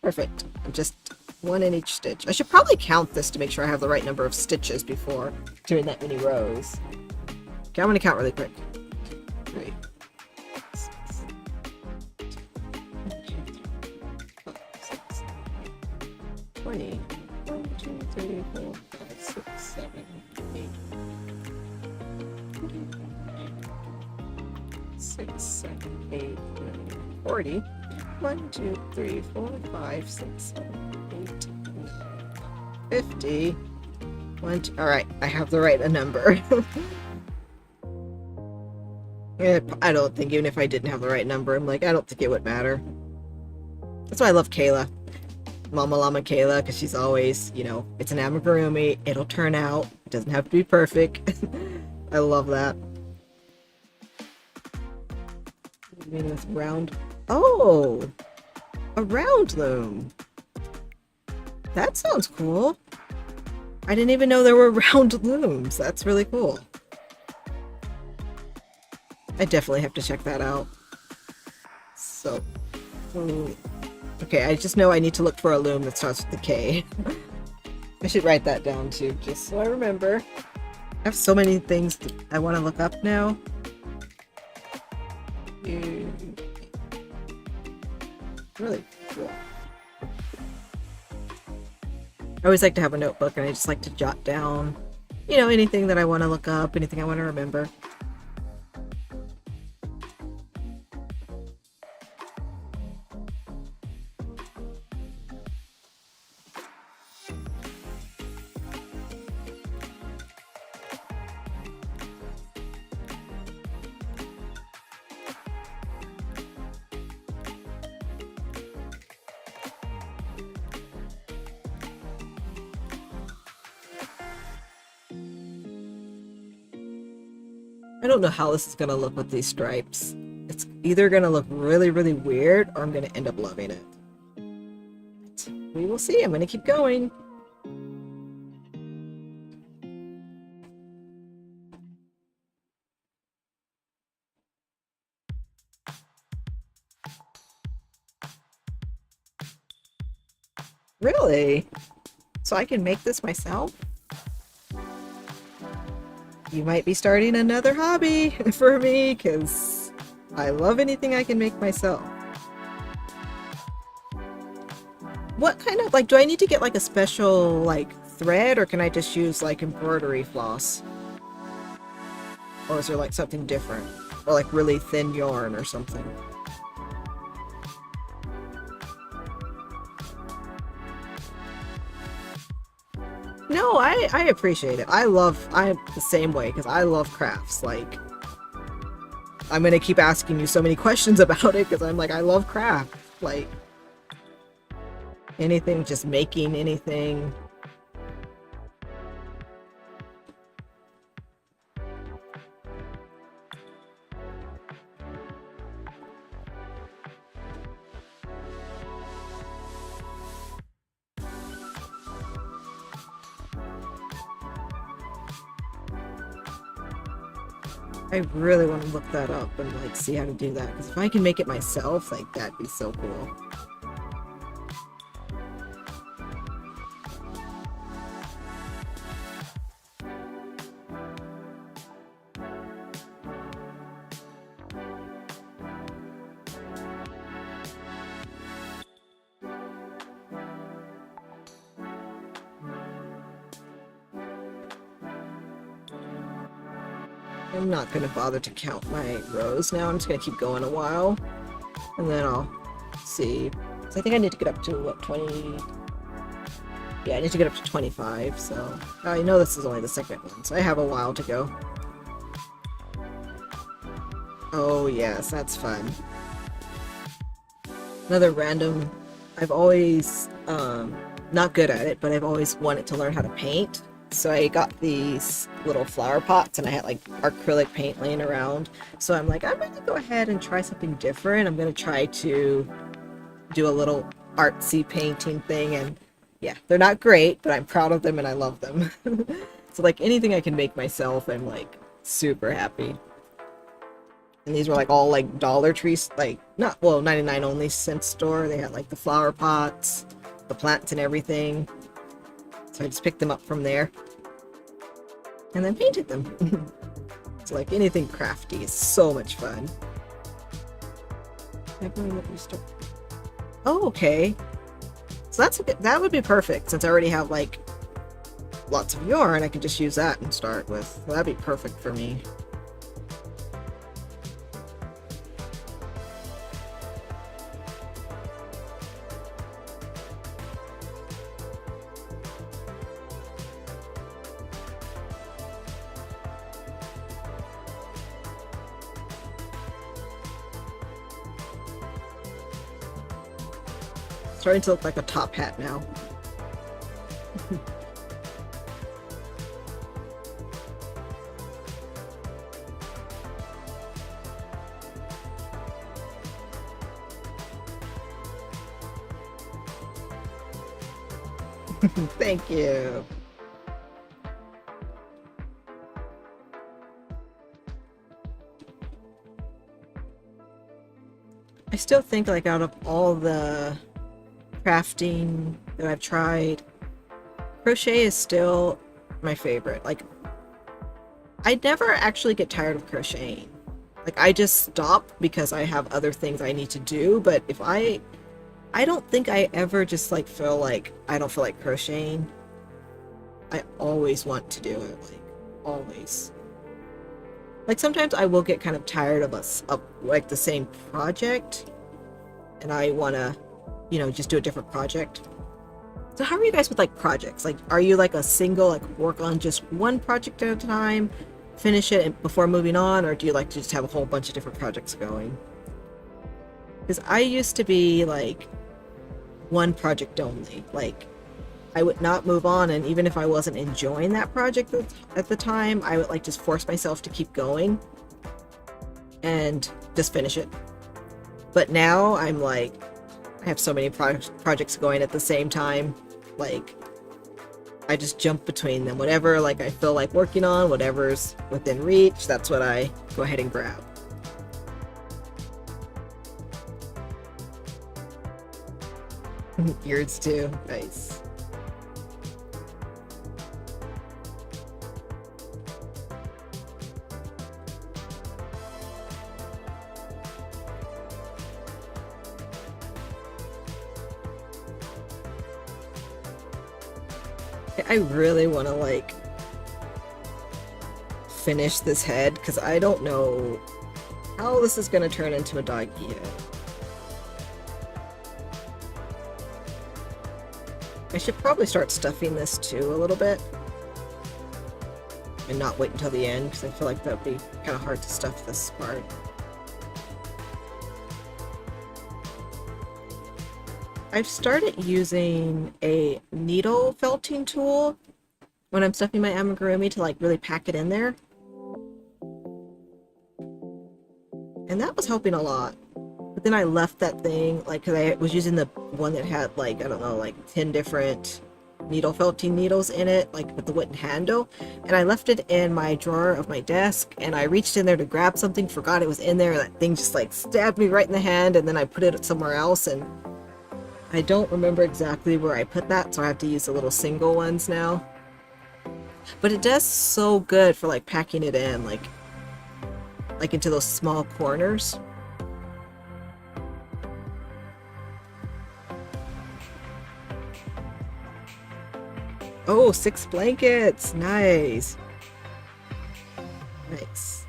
perfect. I'm just one in each stitch. I should probably count this to make sure I have the right number of stitches before doing that many rows. Okay, I'm going to count really quick. 3, 6, 20. 1, 2, 3, 4, 5, 6, 7, 8. 6, 7, 8, 9, 40. 1, 2, 3, 4, 5, 6, 7, 8, 9, 50. 1, 2. All right, I have the right number. I don't think, even if I didn't have the right number, I'm like, I don't think it would matter. That's why I love Kayla. Mama Llama Kayla, because she's always, you know, it's an amigurumi, it'll turn out, it doesn't have to be perfect. I love that. I mean, this round. Oh, a round loom. That sounds cool. I didn't even know there were round looms. That's really cool. I definitely have to check that out. So, okay, I just know I need to look for a loom that starts with the K. I should write that down too, just so I remember. I have so many things that I want to look up now. Really cool. I always like to have a notebook, and I just like to jot down, you know, anything that I want to look up, anything I want to remember. I don't know how this is going to look with these stripes. It's either going to look really, really weird, or I'm going to end up loving it. But we will see. I'm going to keep going. Really? So I can make this myself? You might be starting another hobby for me, because I love anything I can make myself. What kind of, like, do I need to get like a special like thread, or can I just use like embroidery floss? Or is there like something different? or like really thin yarn or something. No, I appreciate it. I'm the same way because I love crafts. Like, I'm gonna keep asking you so many questions about it because I'm like, I love craft. Like, anything, just making anything. I really want to look that up and like see how to do that because if I can make it myself, like that'd be so cool. I'm not going to bother to count my rows now. I'm just going to keep going a while. And then I'll see. So I think I need to get up to, what, 20? Yeah, I need to get up to 25. So I know this is only the second one. So I have a while to go. Oh, yes. That's fun. Another random... I've always... not good at it, but I've always wanted to learn how to paint. So I got these little flower pots and I had like acrylic paint laying around. So I'm like, I'm going to go ahead and try something different. I'm going to try to do a little artsy painting thing. And yeah, they're not great, but I'm proud of them and I love them. So like anything I can make myself, I'm like super happy. And these were like all like Dollar Tree, like not, well, 99 only cent store. They had like the flower pots, the plants and everything. So I just picked them up from there and then painted them. So like anything crafty is so much fun. Oh, okay. So that would be perfect since I already have like lots of yarn. I can just use that and start with. Well, that'd be perfect for me. Starting to look like a top hat now. Thank you. I still think like out of all the crafting that I've tried, crochet is still my favorite. Like, I never actually get tired of crocheting. Like, I just stop because I have other things I need to do, but if I don't think I ever just like feel like I don't feel like crocheting. I always want to do it, like always. Like sometimes I will get kind of tired of like the same project and I want to, you know, just do a different project. So how are you guys with like projects? Like, are you like a single, like work on just one project at a time, finish it before moving on, or do you like to just have a whole bunch of different projects going? Because I used to be like one project only. Like, I would not move on, and even if I wasn't enjoying that project at the time, I would like just force myself to keep going and just finish it. But now I'm like, I have so many projects going at the same time. Like, I just jump between them. Whatever like I feel like working on, whatever's within reach, that's what I go ahead and grab. Yours too. Nice. I really want to like finish this head because I don't know how this is going to turn into a doggy yet. I should probably start stuffing this too a little bit. And not wait until the end, because I feel like that would be kind of hard to stuff this part. I've started using a needle felting tool when I'm stuffing my amigurumi to like really pack it in there. And that was helping a lot. But then I left that thing, like, because I was using the one that had like, I don't know, like 10 different needle felting needles in it, like with the wooden handle, and I left it in my drawer of my desk, and I reached in there to grab something, forgot it was in there, and that thing just like stabbed me right in the hand, and then I put it somewhere else, and I don't remember exactly where I put that, so I have to use the little single ones now. But it does so good for like packing it in, like into those small corners. Oh, 6 blankets. Nice. Nice.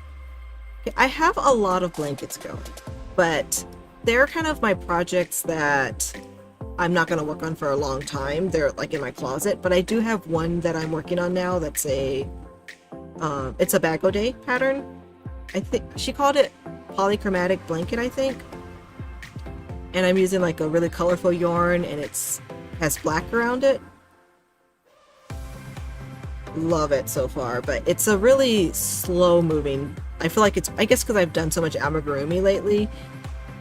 Okay, I have a lot of blankets going, but they're kind of my projects that I'm not going to work on for a long time. They're like in my closet, but I do have one that I'm working on now that's it's a bag o day pattern. I think she called it polychromatic blanket, I think. And I'm using like a really colorful yarn, and has black around it. Love it so far, but it's a really slow moving. I feel like I guess because I've done so much amigurumi lately,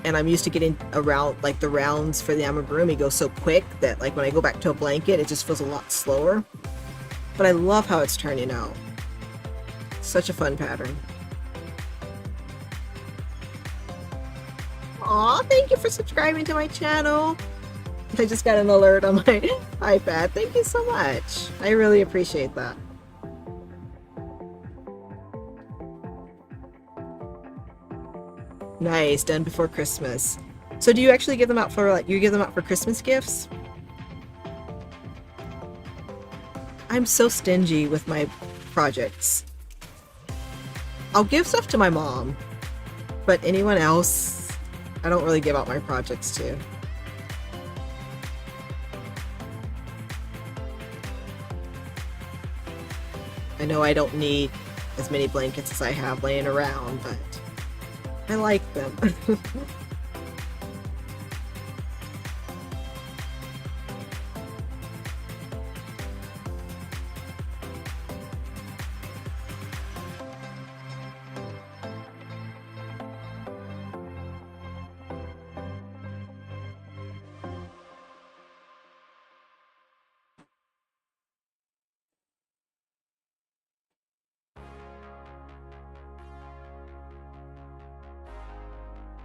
and I'm used to getting around, like the rounds for the amigurumi go so quick that like when I go back to a blanket, it just feels a lot slower. But I love how it's turning out. Such a fun pattern. Aw, thank you for subscribing to my channel. I just got an alert on my iPad. Thank you so much. I really appreciate that. Nice, done before Christmas. So do you actually give them out for Christmas gifts? I'm so stingy with my projects. I'll give stuff to my mom, but anyone else, I don't really give out my projects to. I know I don't need as many blankets as I have laying around, but I like them.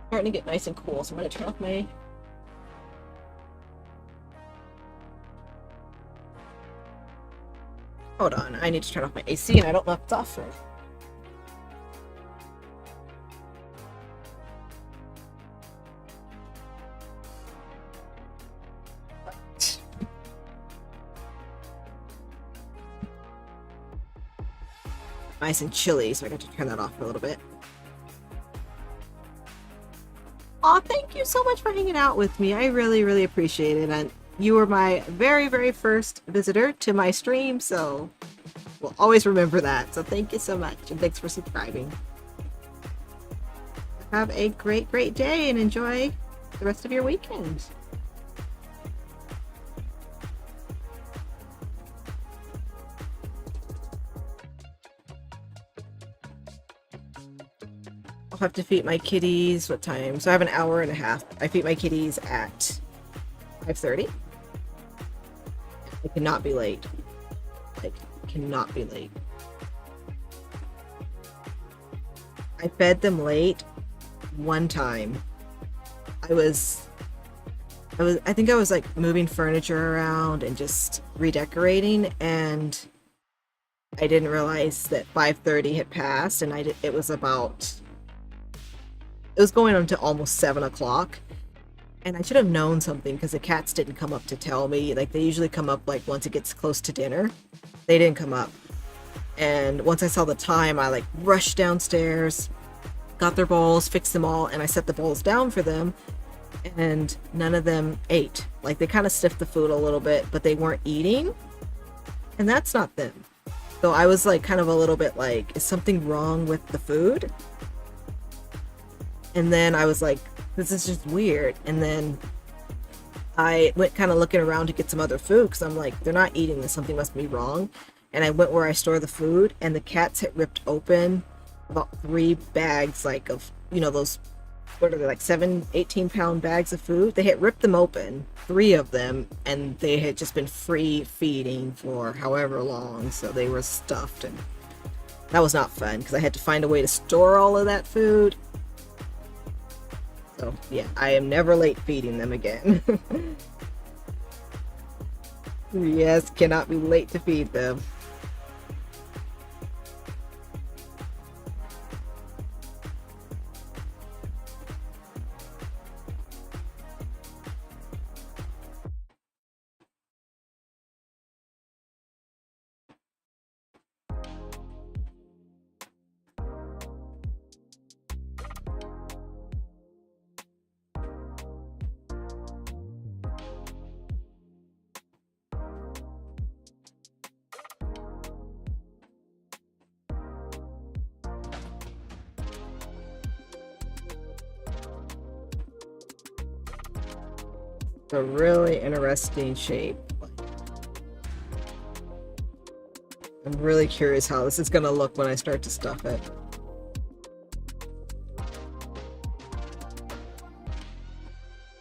Starting to get nice and cool, so I'm going to turn off my... Hold on, I need to turn off my AC, and I don't know if it's off for... Nice and chilly, so I got to turn that off for a little bit. Aw, thank you so much for hanging out with me. I really, really appreciate it. And you were my very, very first visitor to my stream, so we'll always remember that. So thank you so much, and thanks for subscribing. Have a great, great day, and enjoy the rest of your weekend. I'll have to feed my kitties. What time? So I have an hour and a half. I feed my kitties at 5:30. I cannot be late. Like, cannot be late. I fed them late one time. I think I was like moving furniture around and just redecorating, and I didn't realize that 5:30 had passed, and it was going on to almost 7 o'clock, and I should have known something because the cats didn't come up to tell me. Like, they usually come up like once it gets close to dinner. They didn't come up, and once I saw the time, I like rushed downstairs, got their bowls, fixed them all, and I set the bowls down for them, and none of them ate. Like, they kind of sniffed the food a little bit, but they weren't eating, and that's not them. So I was like kind of a little bit like, is something wrong with the food? And then I was like, this is just weird. And then I went kind of looking around to get some other food because I'm like, they're not eating this, something must be wrong. And I went where I store the food, and the cats had ripped open about 3 bags, like, of, you know, those, what are they, like 18-pound bags of food? They had ripped them open, 3 of them, and they had just been free feeding for however long, so they were stuffed, and that was not fun because I had to find a way to store all of that food. So yeah, I am never late feeding them again. Yes, cannot be late to feed them. A really interesting shape. I'm really curious how this is going to look when I start to stuff it.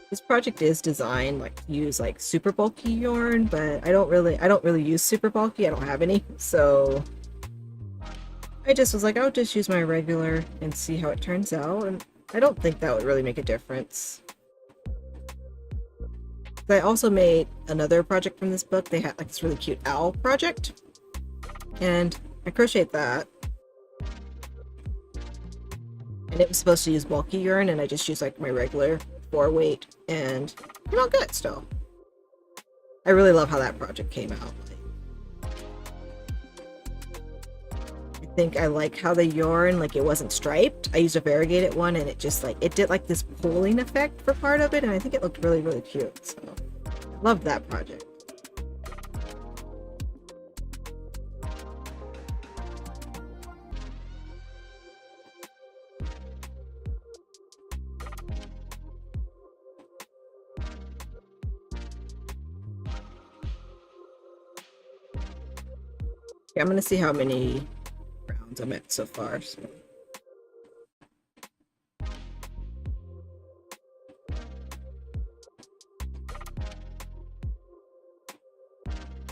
This project is designed like to use like super bulky yarn, but I don't really use super bulky. I don't have any, so I just was like, I'll just use my regular and see how it turns out, and I don't think that would really make a difference. I also made another project from this book. They had like this really cute owl project, and I crocheted that, and it was supposed to use bulky yarn, and I just used like my regular 4-weight, and it came out good still. I really love how that project came out. I think I like how the yarn, like, it wasn't striped. I used a variegated one, and it just like, it did like this pulling effect for part of it, and I think it looked really, really cute. So I loved that project. Okay, I'm gonna see how many rounds I'm at so far. So.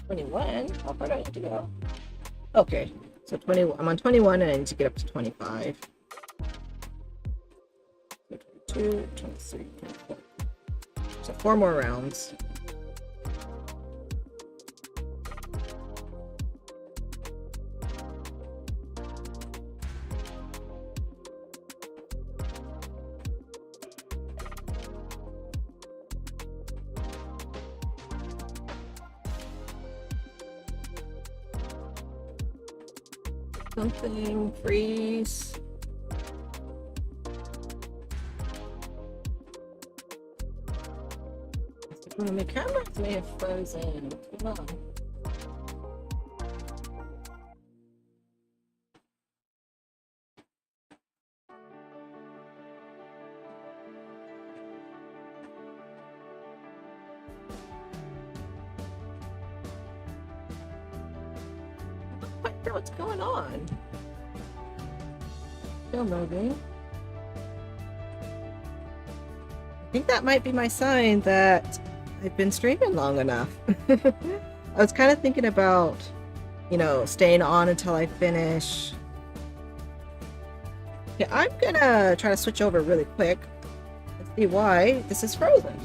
21? How far do I need to go? Okay, so 20. I'm on 21 and I need to get up to 25. 22, 23, 24. So 4 more rounds. Something freeze. My cameras may have frozen. Come on. What's going on? Still moving. I think that might be my sign that I've been streaming long enough. I was kind of thinking about, you know, staying on until I finish. Yeah, I'm gonna try to switch over really quick and see why this is frozen.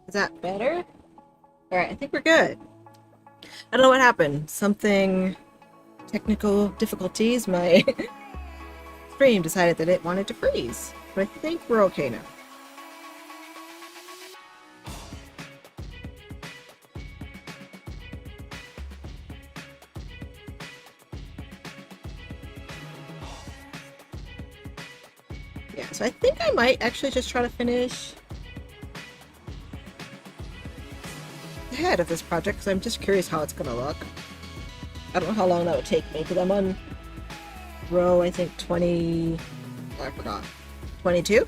Is that better? All right, I think we're good. I don't know what happened. Something technical difficulties. My stream decided that it wanted to freeze, but I think we're okay now. Yeah, so I think I might actually just try to finish the head of this project because I'm just curious how it's gonna look. I don't know how long that would take me because I'm on row, I think 20, I forgot, 22,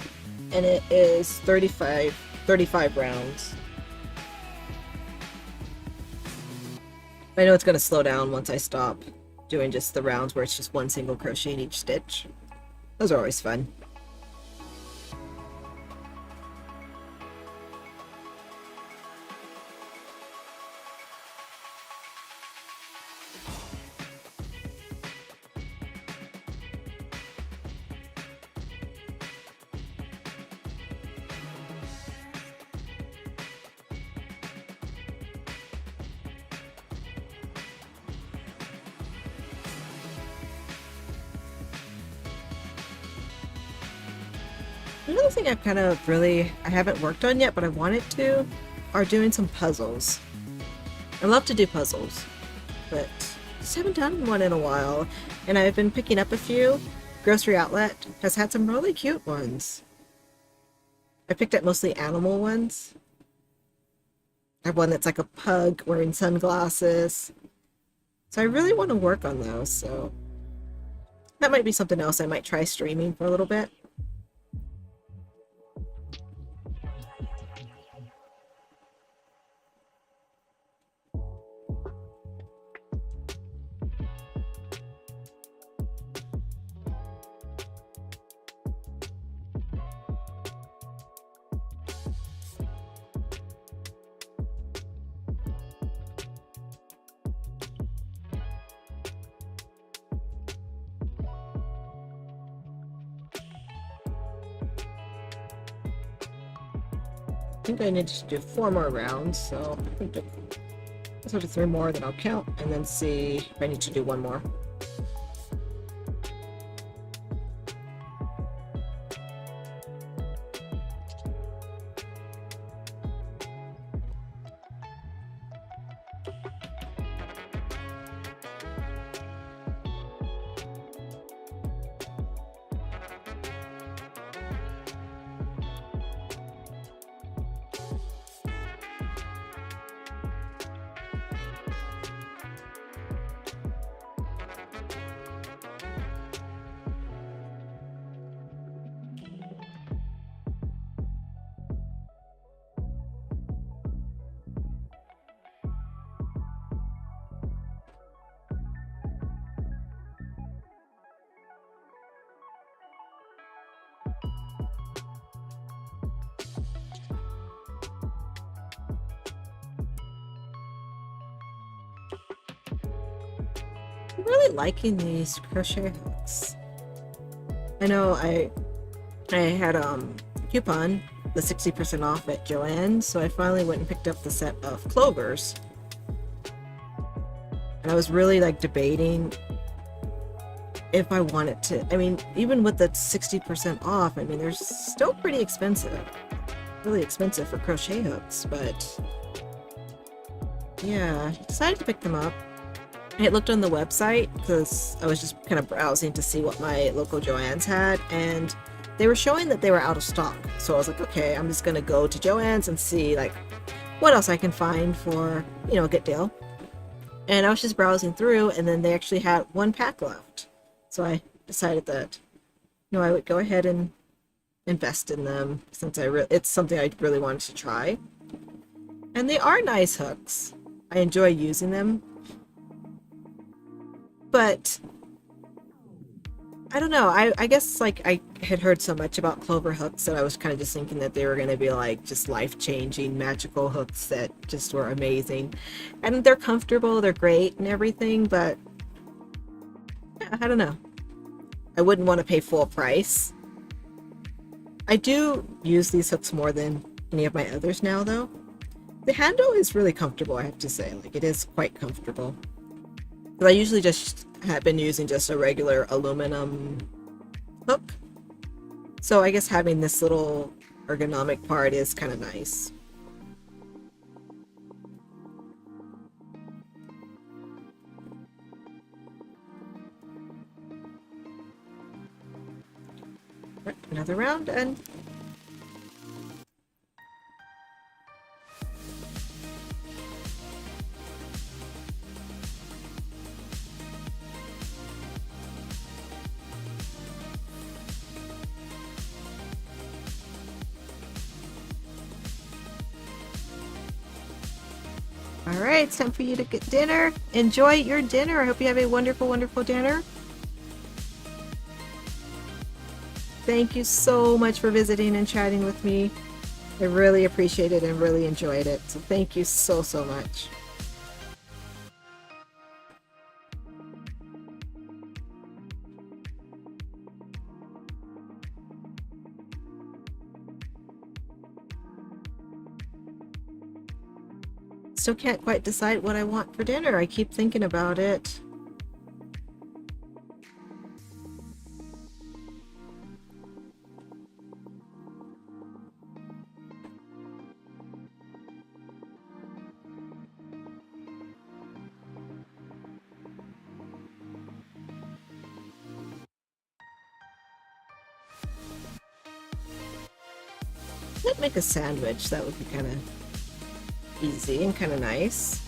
and it is 35 rounds. I know it's gonna slow down once I stop doing just the rounds where it's just one single crochet in each stitch. Those are always fun. Another thing I haven't worked on yet, but I wanted to, are doing some puzzles. I love to do puzzles, but just haven't done one in a while. And I've been picking up a few. Grocery Outlet has had some really cute ones. I picked up mostly animal ones. I have one that's like a pug wearing sunglasses. So I really want to work on those, so that might be something else I might try streaming for a little bit. I think I need to do 4 more rounds, so I think let's do 3 more, then I'll count and then see if I need to do 1 more. I'm really liking these crochet hooks. I know I had coupon the 60% off at Joann's, so I finally went and picked up the set of clovers. And I was really like debating if I wanted to. I mean, even with the 60% off, I mean, they're still pretty expensive. Really expensive for crochet hooks, but yeah, I decided to pick them up. I looked on the website because I was just kind of browsing to see what my local Joann's had, and they were showing that they were out of stock. So I was like, okay, I'm just gonna go to Joann's and see like what else I can find for, you know, a good deal. And I was just browsing through, and then they actually had 1 pack left. So I decided that, you know, I would go ahead and invest in them since it's something I really wanted to try. And they are nice hooks. I enjoy using them. But I don't know, I guess like I had heard so much about clover hooks that I was kind of just thinking that they were going to be like just life-changing magical hooks that just were amazing. And they're comfortable, they're great and everything, but yeah, I don't know. I wouldn't want to pay full price. I do use these hooks more than any of my others now though. The handle is really comfortable, I have to say. Like, it is quite comfortable. But I usually just have been using just a regular aluminum hook. So I guess having this little ergonomic part is kind of nice. Right, another round and all right, it's time for you to get dinner. Enjoy your dinner. I hope you have a wonderful, wonderful dinner. Thank you so much for visiting and chatting with me. I really appreciate it and really enjoyed it. So thank you so, so much. Still can't quite decide what I want for dinner. I keep thinking about it. I'd make a sandwich. That would be kind of easy and kind of nice.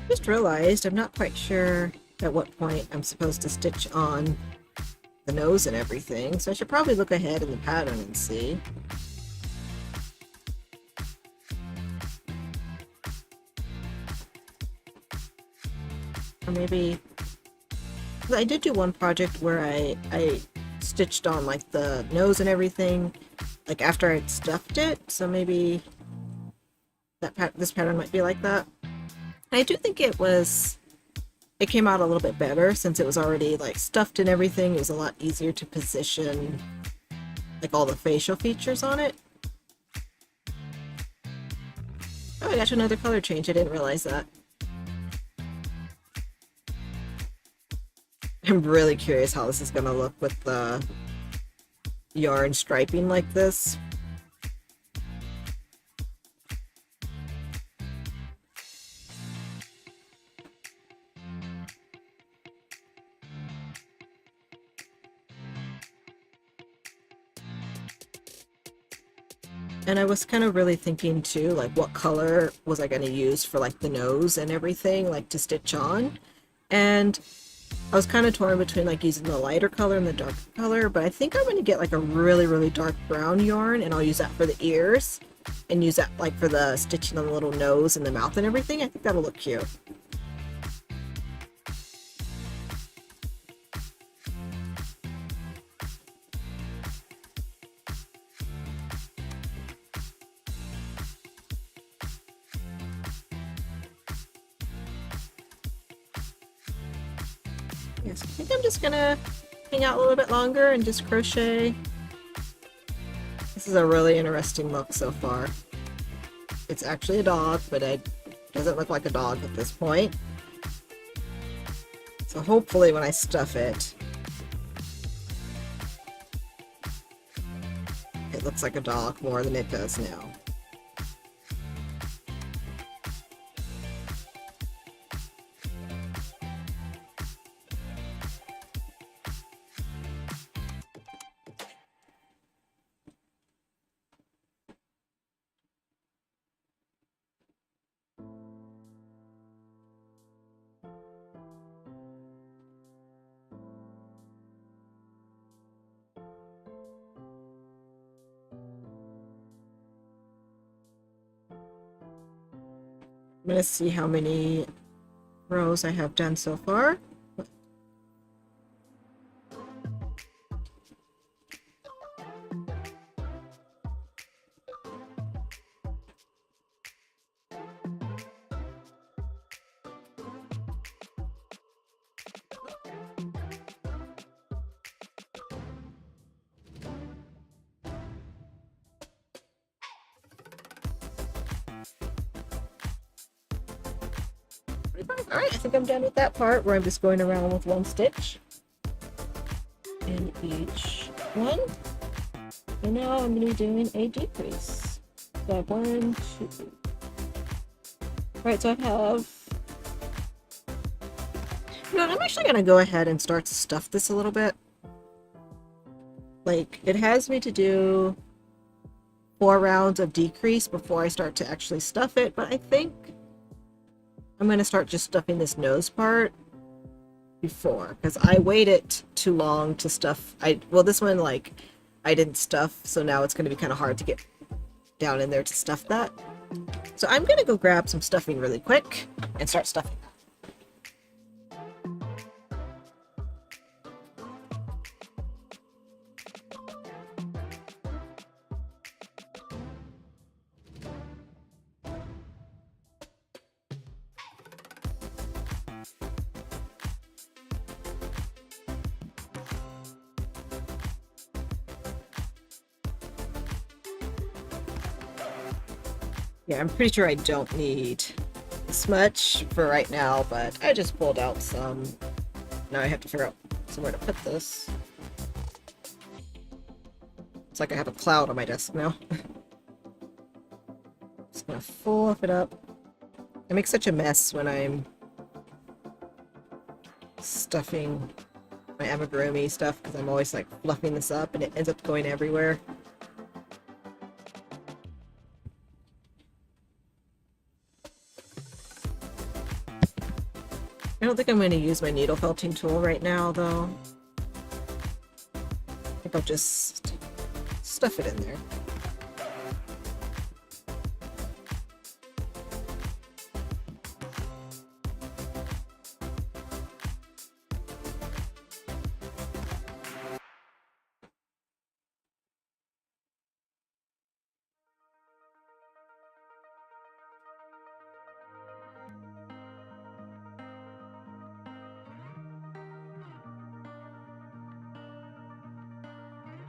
Just realized I'm not quite sure at what point I'm supposed to stitch on the nose and everything, so I should probably look ahead in the pattern and see. Or maybe I did do one project where I stitched on like the nose and everything like after I'd stuffed it, so maybe this pattern might be like that. I do think it came out a little bit better since it was already like stuffed and everything. It was a lot easier to position like all the facial features on it. Oh, I got another color change. I didn't realize that. I'm really curious how this is gonna look with the yarn striping like this. And I was kind of really thinking too, like what color was I going to use for like the nose and everything, like to stitch on. And I was kind of torn between like using the lighter color and the darker color, but I think I'm going to get like a really, really dark brown yarn and I'll use that for the ears and use that like for the stitching on the little nose and the mouth and everything. I think that'll look cute. Yes, I think I'm just gonna hang out a little bit longer and just crochet. This is a really interesting look so far. It's actually a dog, but it doesn't look like a dog at this point. So hopefully when I stuff it, it looks like a dog more than it does now. I'm going to see how many rows I have done so far. Alright, I think I'm done with that part where I'm just going around with one stitch in each one. And now I'm going to be doing a decrease. So I have 1, 2. Alright, so I have... You know what, I'm actually going to go ahead and start to stuff this a little bit. Like, it has me to do 4 rounds of decrease before I start to actually stuff it, but I think I'm going to start just stuffing this nose part before, because I waited too long to stuff. Well, this one, like, I didn't stuff, so now it's going to be kind of hard to get down in there to stuff that. So I'm going to go grab some stuffing really quick and start stuffing that. Yeah, I'm pretty sure I don't need this much for right now, but I just pulled out some. Now I have to figure out somewhere to put this. It's like I have a cloud on my desk now. Just gonna fluff it up. I make such a mess when I'm stuffing my amigurumi stuff because I'm always like fluffing this up and it ends up going everywhere. I don't think I'm going to use my needle felting tool right now, though. I think I'll just stuff it in there.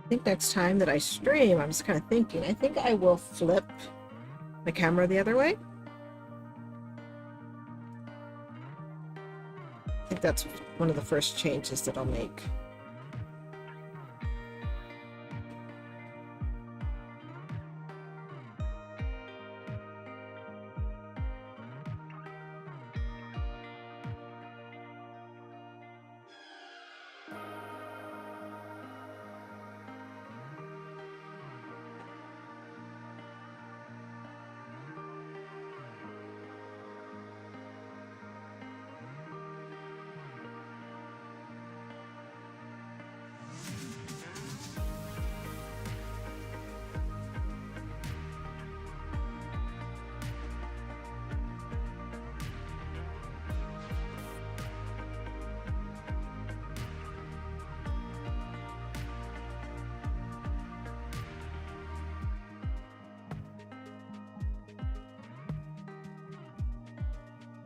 I think next time that I stream, I'm just kind of thinking, I think I will flip the camera the other way. I think that's one of the first changes that I'll make.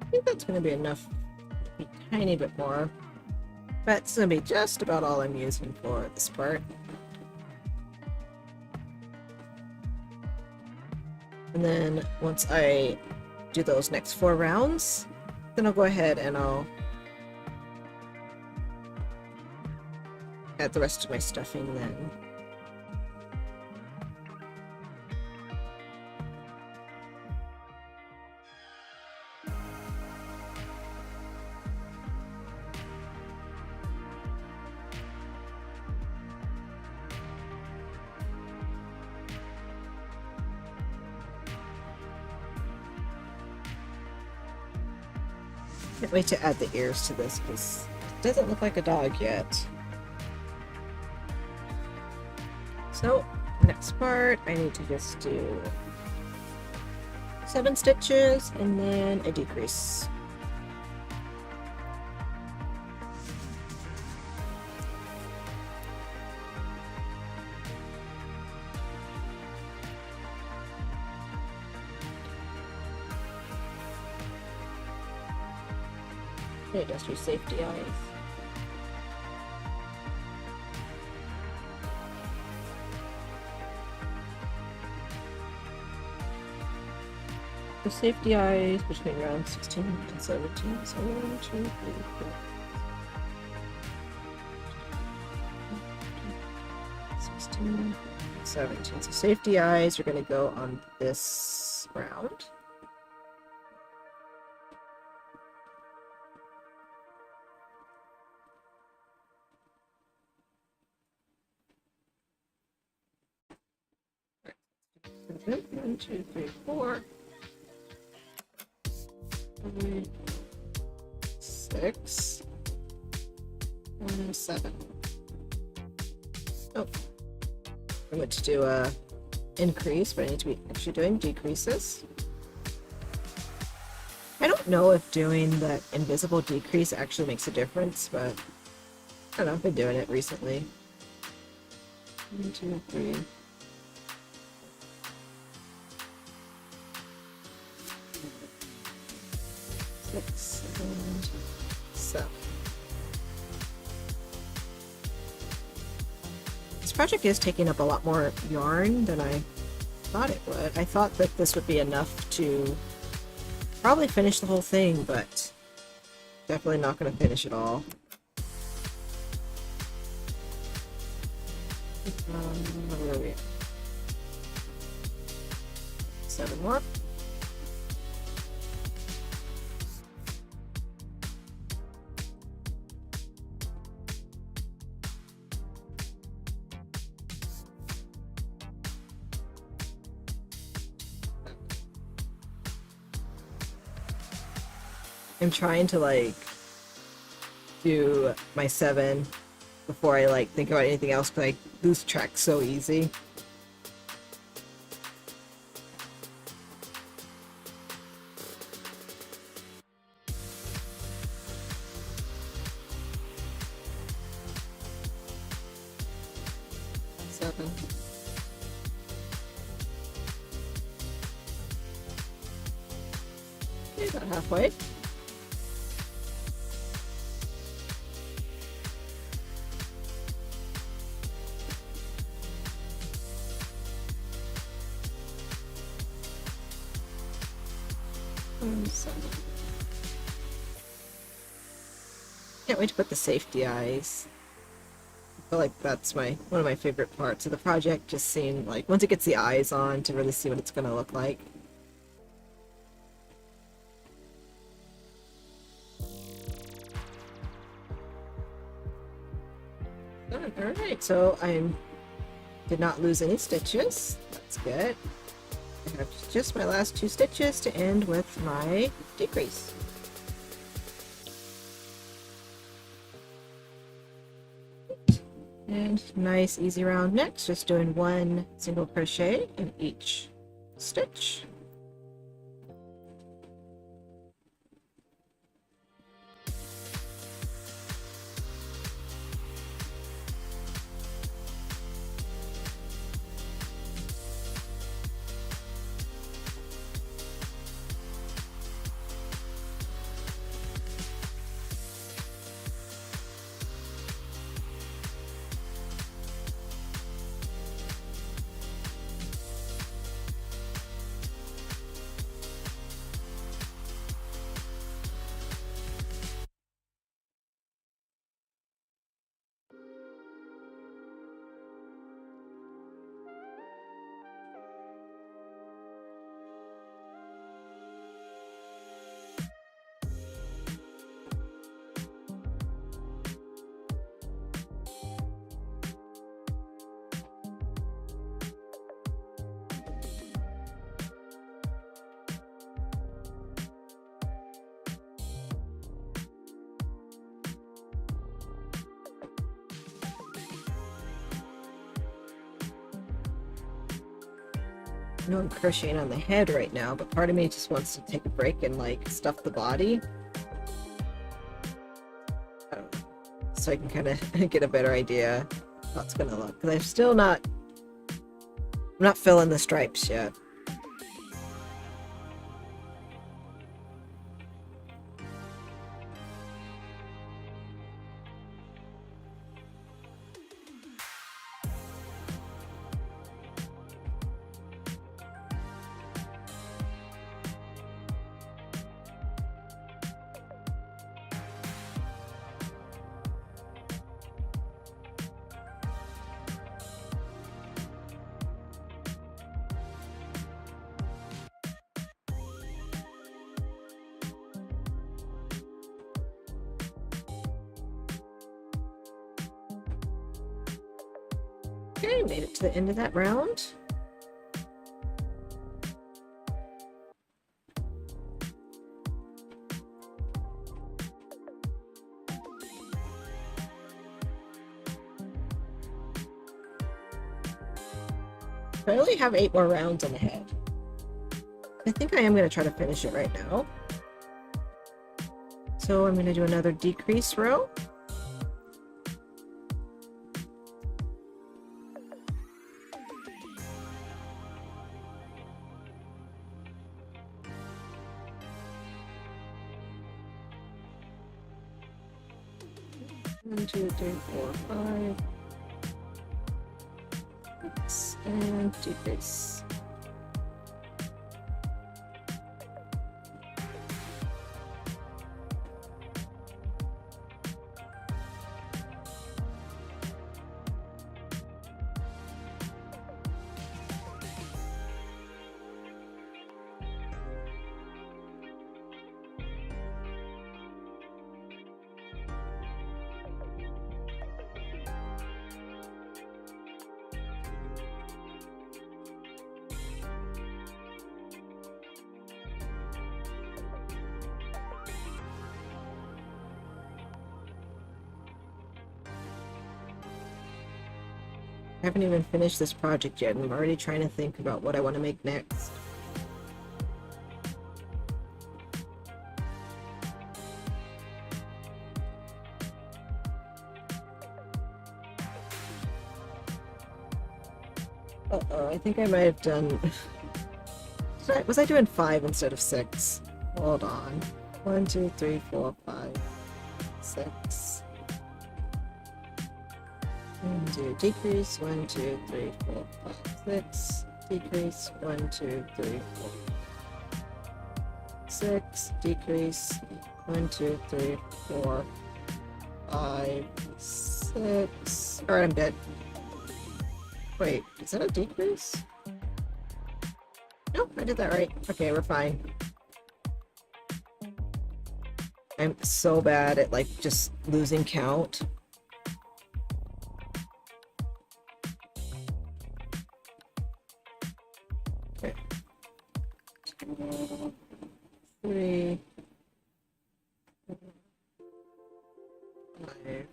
I think that's going to be enough. A tiny bit more. That's gonna be just about all I'm using for this part. And then once I do those next 4 rounds, then I'll go ahead and I'll add the rest of my stuffing then. Can't wait to add the ears to this because it doesn't look like a dog yet. So, next part, I need to just do 7 stitches and then a decrease. Okay, just your safety eyes. The safety eyes between round 16 and 17. So 1, 2, 3, 4. 16, 17. So safety eyes are going to go on this round. One, two, three, 4. 5, 6, and 7. Oh, I went to do a increase, but I need to be actually doing decreases. I don't know if doing that invisible decrease actually makes a difference, but I don't know, I've been doing it recently. 1, 2, 3. Six and 7. This project is taking up a lot more yarn than I thought it would. I thought that this would be enough to probably finish the whole thing, but definitely not going to finish it all. Where are we? 7 more. I'm trying to like do my 7 before I like think about anything else, but I lose track so easy. Okay, about halfway. Can't wait to put the safety eyes. I feel like that's one of my favorite parts of the project, just seeing like once it gets the eyes on to really see what it's gonna look like. Alright, so I did not lose any stitches. That's good. I have just my last 2 stitches to end with my decrease. And nice easy round next, just doing 1 single crochet in each stitch. I know I'm crocheting on the head right now, but part of me just wants to take a break and like stuff the body. So I can kind of get a better idea how it's gonna look. Because I'm not filling the stripes yet. Okay, made it to the end of that round. I only have 8 more rounds on the head. I think I am going to try to finish it right now. So I'm going to do another decrease row. One, two, three, four, 5. 6, and decrease. I haven't even finished this project yet, and I'm already trying to think about what I want to make next. Uh-oh, I think I might have done... Was I doing 5 instead of 6? Hold on. 1, 2, 3, 4, 5, 6. And do decrease 1, 2, 3, 4, 5, 6. Decrease 1, 2, 3, 4, 6. Decrease 1, 2, 3, 4, 5, 6. Alright, I'm good. Wait, is that a decrease? Nope, I did that right. Okay, we're fine. I'm so bad at like just losing count. Okay. 2, 3, 5,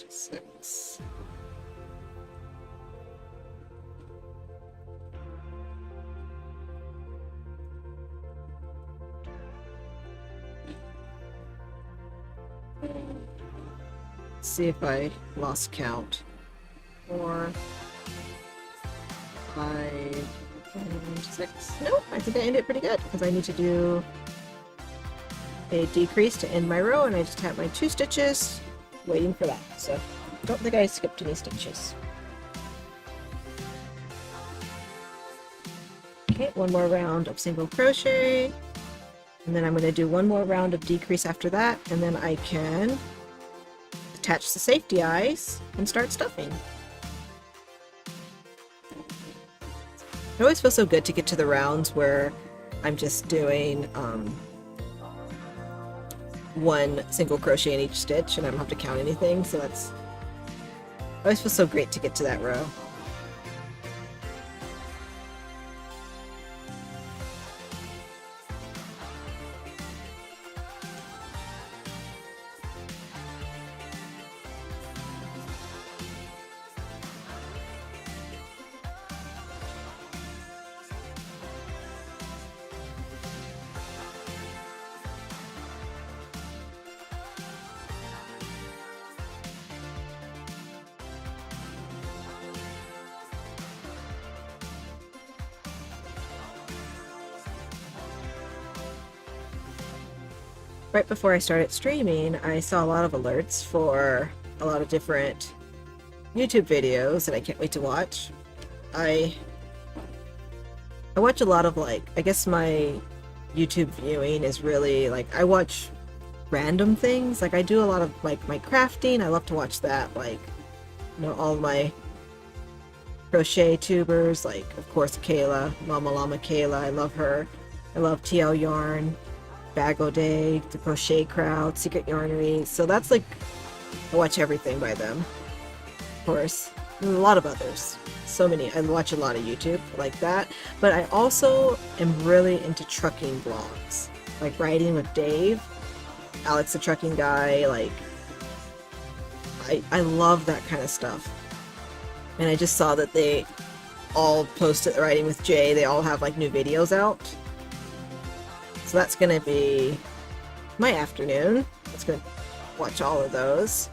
6. See if I lost count. 4, 5, and 6. Nope, I think I ended it pretty good because I need to do a decrease to end my row, and I just have my 2 stitches waiting for that. So I don't think I skipped any stitches. Okay, one more round of single crochet, and then I'm going to do one more round of decrease after that, and then I can attach the safety eyes and start stuffing. It always feels so good to get to the rounds where I'm just doing one single crochet in each stitch and I don't have to count anything, so it always feels so great to get to that row. right before I started streaming, I saw a lot of alerts for a lot of different YouTube videos that I can't wait to watch. I watch a lot of, like, I guess my YouTube viewing is really like I watch random things. Like I do a lot of like my crafting. I love to watch that. Like, you know, all my crochet tubers, like of course Kayla, Mama Llama Kayla. I love her. I love TL Yarn, Bag O Day, the Crochet Crowd, Secret Yarnery. So that's like I watch everything by them. Of course, and a lot of others. So many. I watch a lot of YouTube like that. But I also am really into trucking vlogs, like riding with Dave, Alex the trucking guy. Like I love that kind of stuff. And I just saw that they all posted riding with Jay. They all have like new videos out. So that's gonna be my afternoon. It's gonna watch all of those.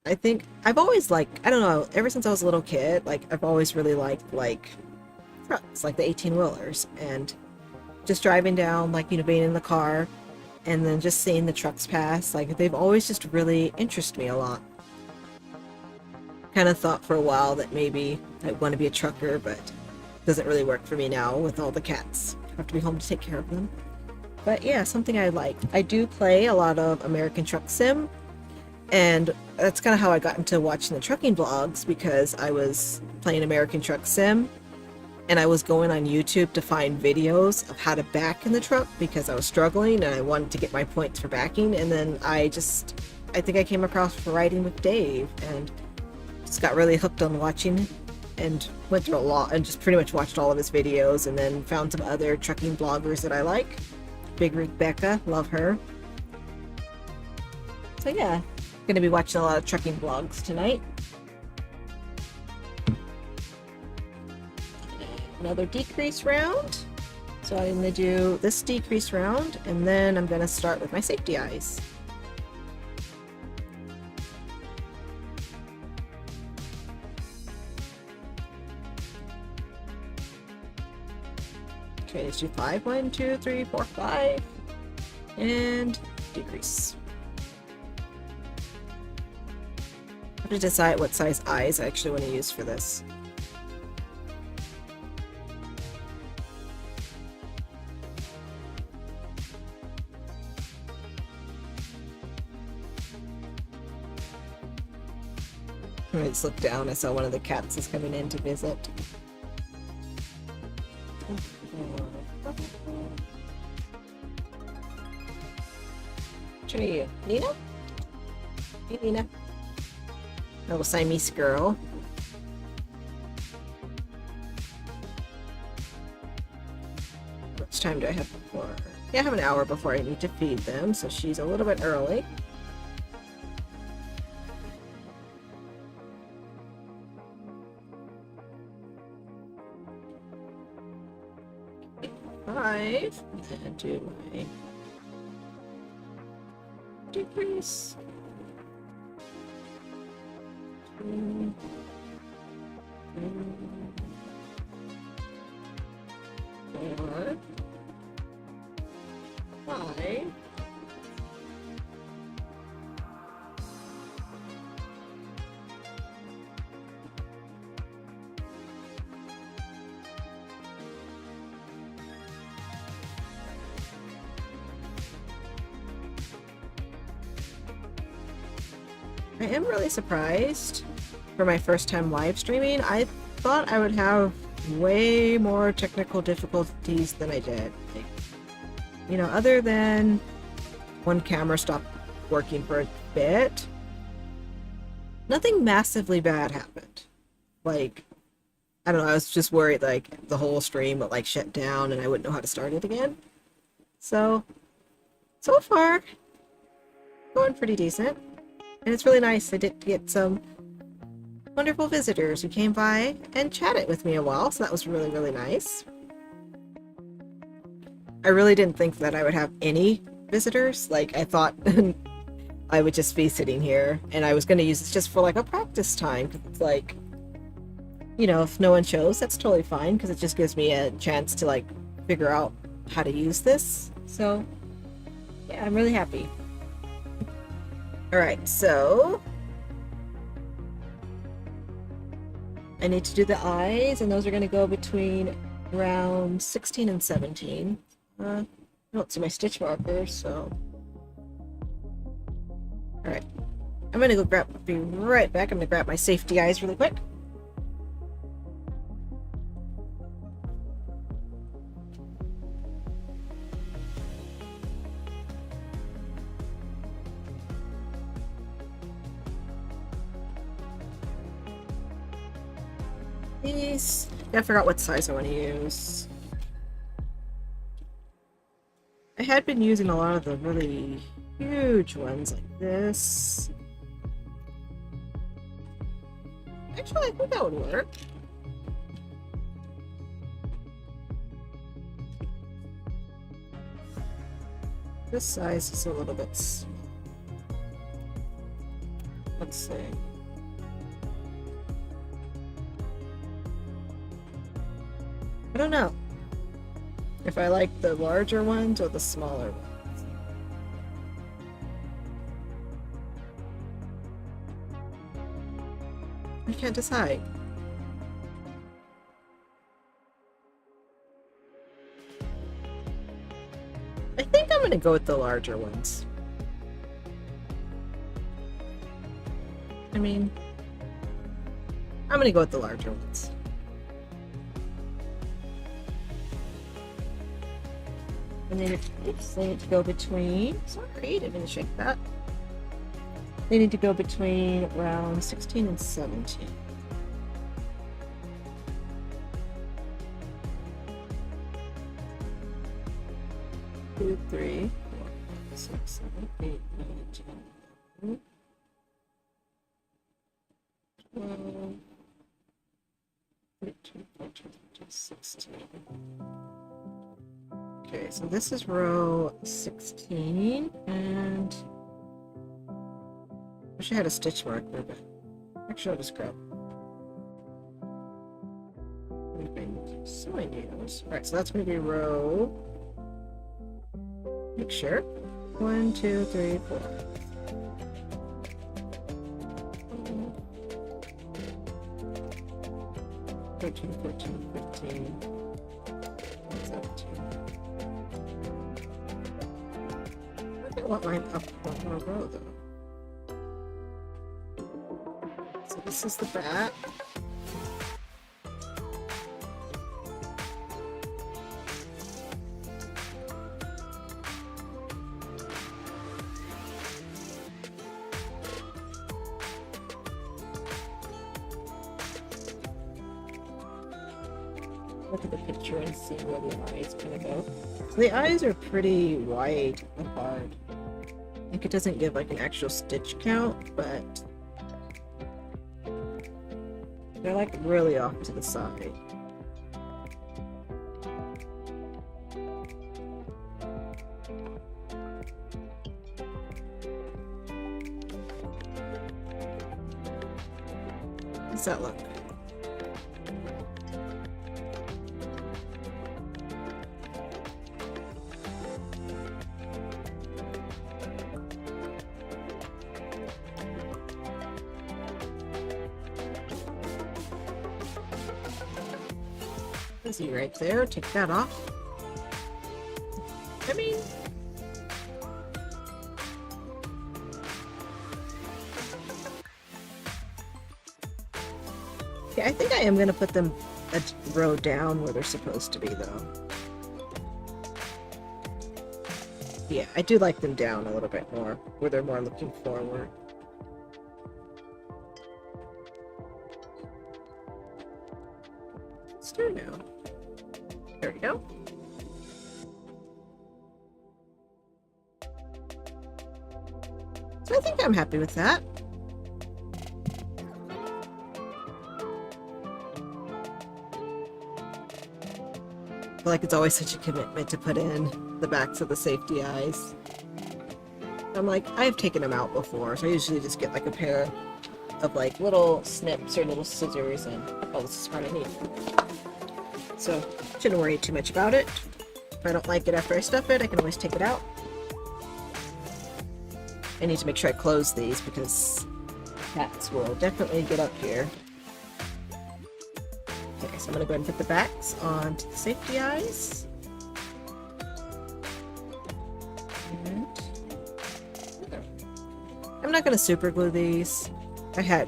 I think I've always liked, I don't know, ever since I was a little kid, like I've always really liked like trucks, like the 18-wheelers, and just driving down, like, you know, being in the car and then just seeing the trucks pass. Like they've always just really interested me a lot. Kind of thought for a while that maybe I want to be a trucker, but it doesn't really work for me now with all the cats. I have to be home to take care of them. But yeah, something I like. I do play a lot of American Truck Sim, and that's kind of how I got into watching the trucking vlogs, because I was playing American Truck Sim and I was going on YouTube to find videos of how to back in the truck because I was struggling and I wanted to get my points for backing. And then I think I came across Riding with Dave and just got really hooked on watching and went through a lot and just pretty much watched all of his videos, and then found some other trucking bloggers that I like. Big Rig Becca, love her. So yeah, gonna be watching a lot of trucking vlogs tonight. Another decrease round. So I'm gonna do this decrease round, and then I'm gonna start with my safety eyes. Okay, let's do 5. 1, 2, 3, 4, 5, and decrease. I have to decide what size eyes I actually want to use for this. I just looked down, I saw one of the cats is coming in to visit. Which one are you? Nina? Hey, Nina. Little Siamese girl. How much time do I have before? Yeah, I have an hour before I need to feed them, so she's a little bit early. Five, and do my decrease. 2, 3, 4, 5. I am really surprised for my first time live streaming. I thought I would have way more technical difficulties than I did. Like, you know, other than one camera stopped working for a bit, nothing massively bad happened. Like, I don't know, I was just worried like the whole stream would like shut down and I wouldn't know how to start it again. So far, going pretty decent. And it's really nice. I did get some wonderful visitors who came by and chatted with me a while, so that was really, really nice. I really didn't think that I would have any visitors. Like, I thought I would just be sitting here, and I was going to use this just for like a practice time, because it's like, You know, if no one shows, that's totally fine because it just gives me a chance to like figure out how to use this. So yeah, I'm really happy. All right, so I need to do the eyes, and those are going to go between round 16 and 17. I don't see my stitch markers, so all right. I'm gonna go be right back. I'm gonna grab my safety eyes really quick. These, I forgot what size I want to use. I had been using a lot of the really huge ones like this. Actually, I think that would work. This size is a little bit small. Let's see. I don't know if I like the larger ones or the smaller ones. I can't decide. I think I'm gonna go with the larger ones. I mean, I'm gonna go with the larger ones. And they need to go between, sorry, didn't mean to shake that. They need to go between round 16 and 17. Two, three, 4, 5, 6, 7, 8, 9, 10, 11, 12, 13, 14, 15, 16. Okay, so this is row 16, and I wish I had a stitch marker, but actually I'll just grab sewing needles. Alright, so that's going to be row, make sure, 1, 2, 3, 4. 13, 14, 15, 17. I want mine up one more row though. So this is the back. Look at the picture and see where the eyes kind of go. So the eyes are pretty wide and hard. I think it doesn't give like an actual stitch count, but they're like really off to the side. How does that look? Easy right there. Take that off. I mean, yeah, I think I am going to put them a row down where they're supposed to be, though. Yeah, I do like them down a little bit more, where they're more looking forward. Let's do it now. There we go. So I think I'm happy with that. I feel like it's always such a commitment to put in the backs of the safety eyes. I'm like, I've taken them out before, so I usually just get like a pair of like little snips or little scissors and Oh, this is what I need. So, shouldn't worry too much about it. If I don't like it after I stuff it, I can always take it out. I need to make sure I close these because cats will definitely get up here. Okay, so I'm going to go ahead and put the backs onto the safety eyes. And I'm not going to super glue these.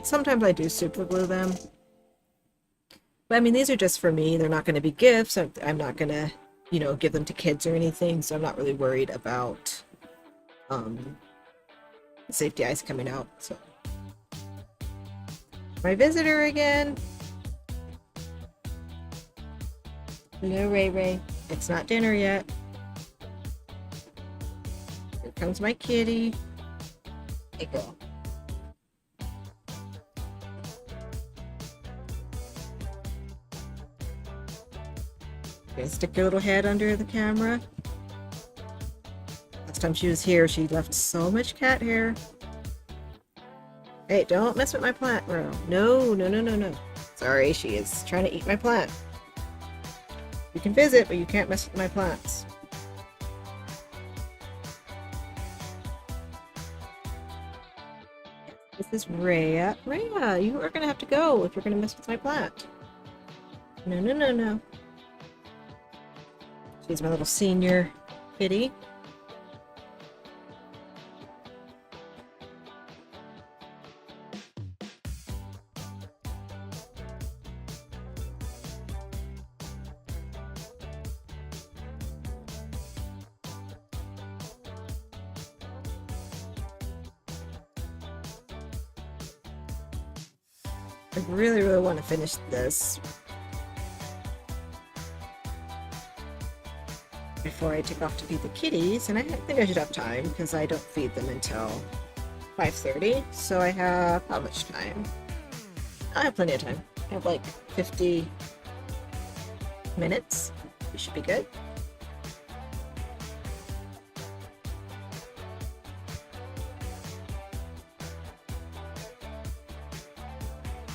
Sometimes I do super glue them. But I mean, these are just for me. They're not going to be gifts. I'm not going to, you know, give them to kids or anything. So I'm not really worried about the safety eyes coming out. So my visitor again. Hello, Ray Ray. It's not dinner yet. Here comes my kitty. Hey, girl. Okay, stick your little head under the camera. Last time she was here, she left so much cat hair. Hey, don't mess with my plant, bro. No, no, no, no, no. Sorry, she is trying to eat my plant. You can visit, but you can't mess with my plants. This is Rhea. Rhea, you are going to have to go if you're going to mess with my plant. No, no, no, no. She's my little senior kitty. I really, really want to finish this before I take off to feed the kitties, and I think I should have time because I don't feed them until 5:30. So I have how much time? I have plenty of time. I have like 50 minutes. We should be good.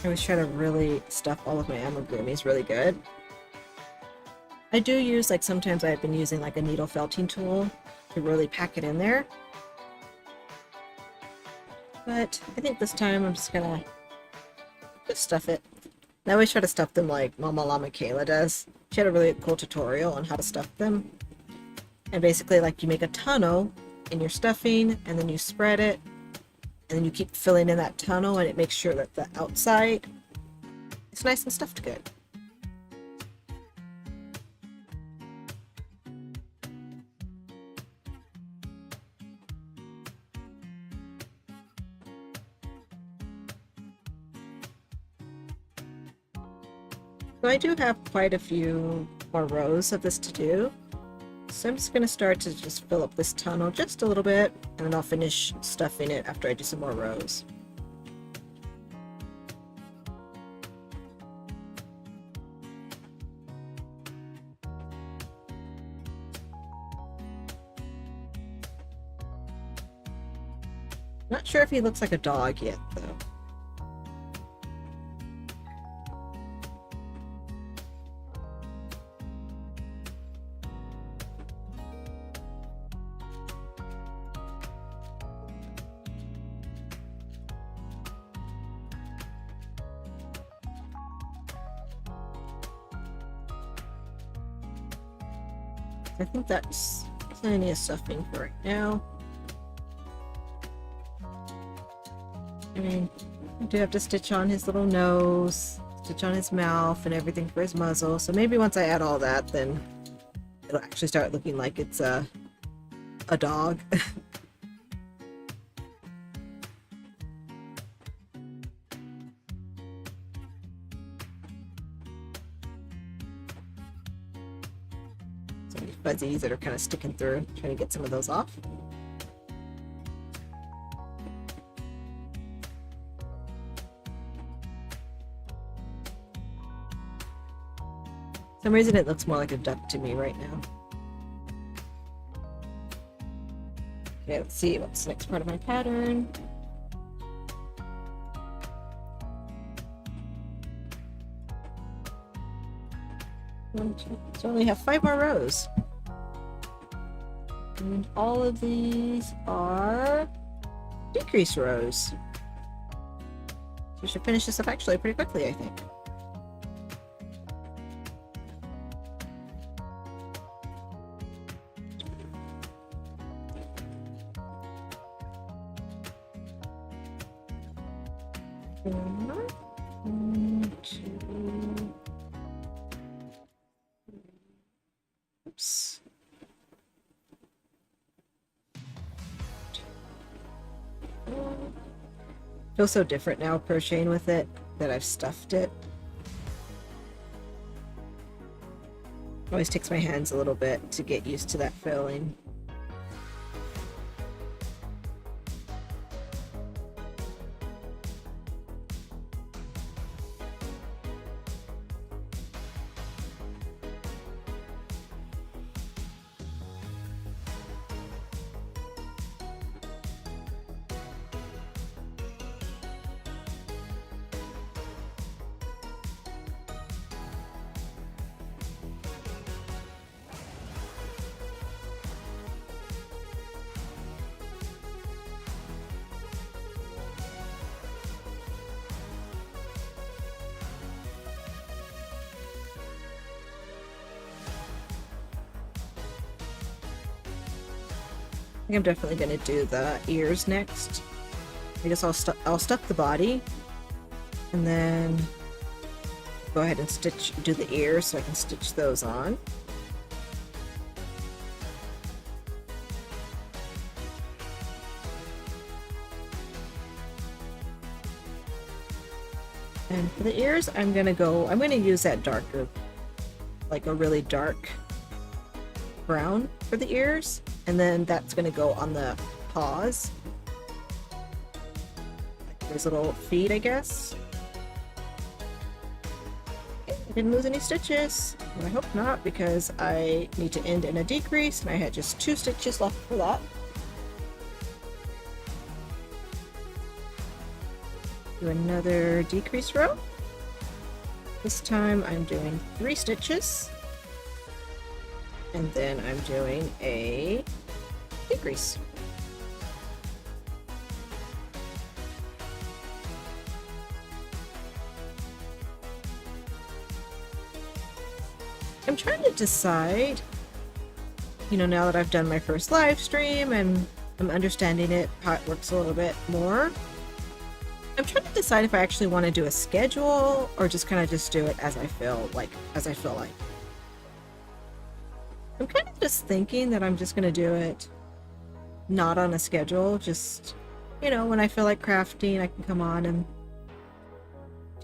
I always try to really stuff all of my amigurumis really good. I do use, like, sometimes I've been using like a needle felting tool to really pack it in there. But I think this time I'm just gonna stuff it. I always try to stuff them like Mama Llama Kayla does. She had a really cool tutorial on how to stuff them. And basically, like, you make a tunnel in your stuffing and then you spread it. And then you keep filling in that tunnel and it makes sure that the outside is nice and stuffed good. So I do have quite a few more rows of this to do. So I'm just going to start to just fill up this tunnel just a little bit, and then I'll finish stuffing it after I do some more rows. Not sure if he looks like a dog yet, though. I think that's plenty of stuffing for right now. I mean, I do have to stitch on his little nose, stitch on his mouth, and everything for his muzzle. So maybe once I add all that, then it'll actually start looking like it's a dog. Fuzzies that are kind of sticking through, trying to get some of those off. For some reason it looks more like a duck to me right now. Okay, let's see what's the next part of my pattern. So I only have 5 more rows. And all of these are decrease rows. So we should finish this up actually pretty quickly, I think. One, two. Oops. Feels so different now crocheting with it that I've stuffed it. Always takes my hands a little bit to get used to that feeling. I think I'm definitely going to do the ears next. I guess I'll stuff the body and then go ahead and do the ears so I can stitch those on. And for the ears, I'm going to use that darker, like a really dark brown for the ears. And then that's going to go on the paws. Like those little feet, I guess. Okay, I didn't lose any stitches. Well, I hope not, because I need to end in a decrease, and I had just 2 stitches left for that. Do another decrease row. This time I'm doing 3 stitches. And then I'm doing a decrease. I'm trying to decide, you know, now that I've done my first live stream and I'm understanding it, how it works a little bit more. I'm trying to decide if I actually want to do a schedule or just kind of just do it as I feel like. I'm kind of just thinking that I'm just going to do it not on a schedule, just, you know, when I feel like crafting, I can come on and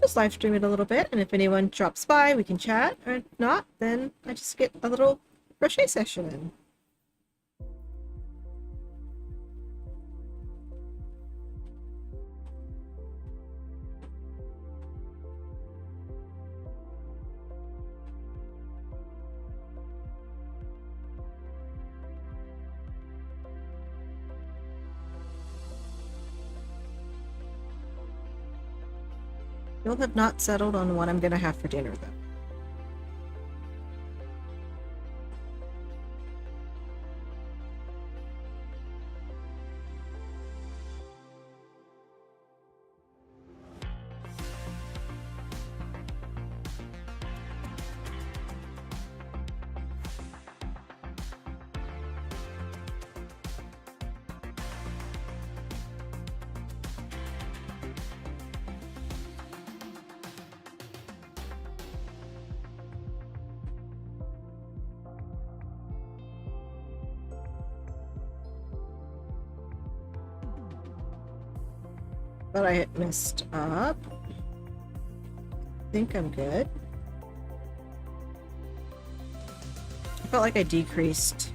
just live stream it a little bit, and if anyone drops by, we can chat, or if not, then I just get a little crochet session in. You'll have not settled on what I'm gonna have for dinner, though. But I had messed up. I think I'm good. I felt like I decreased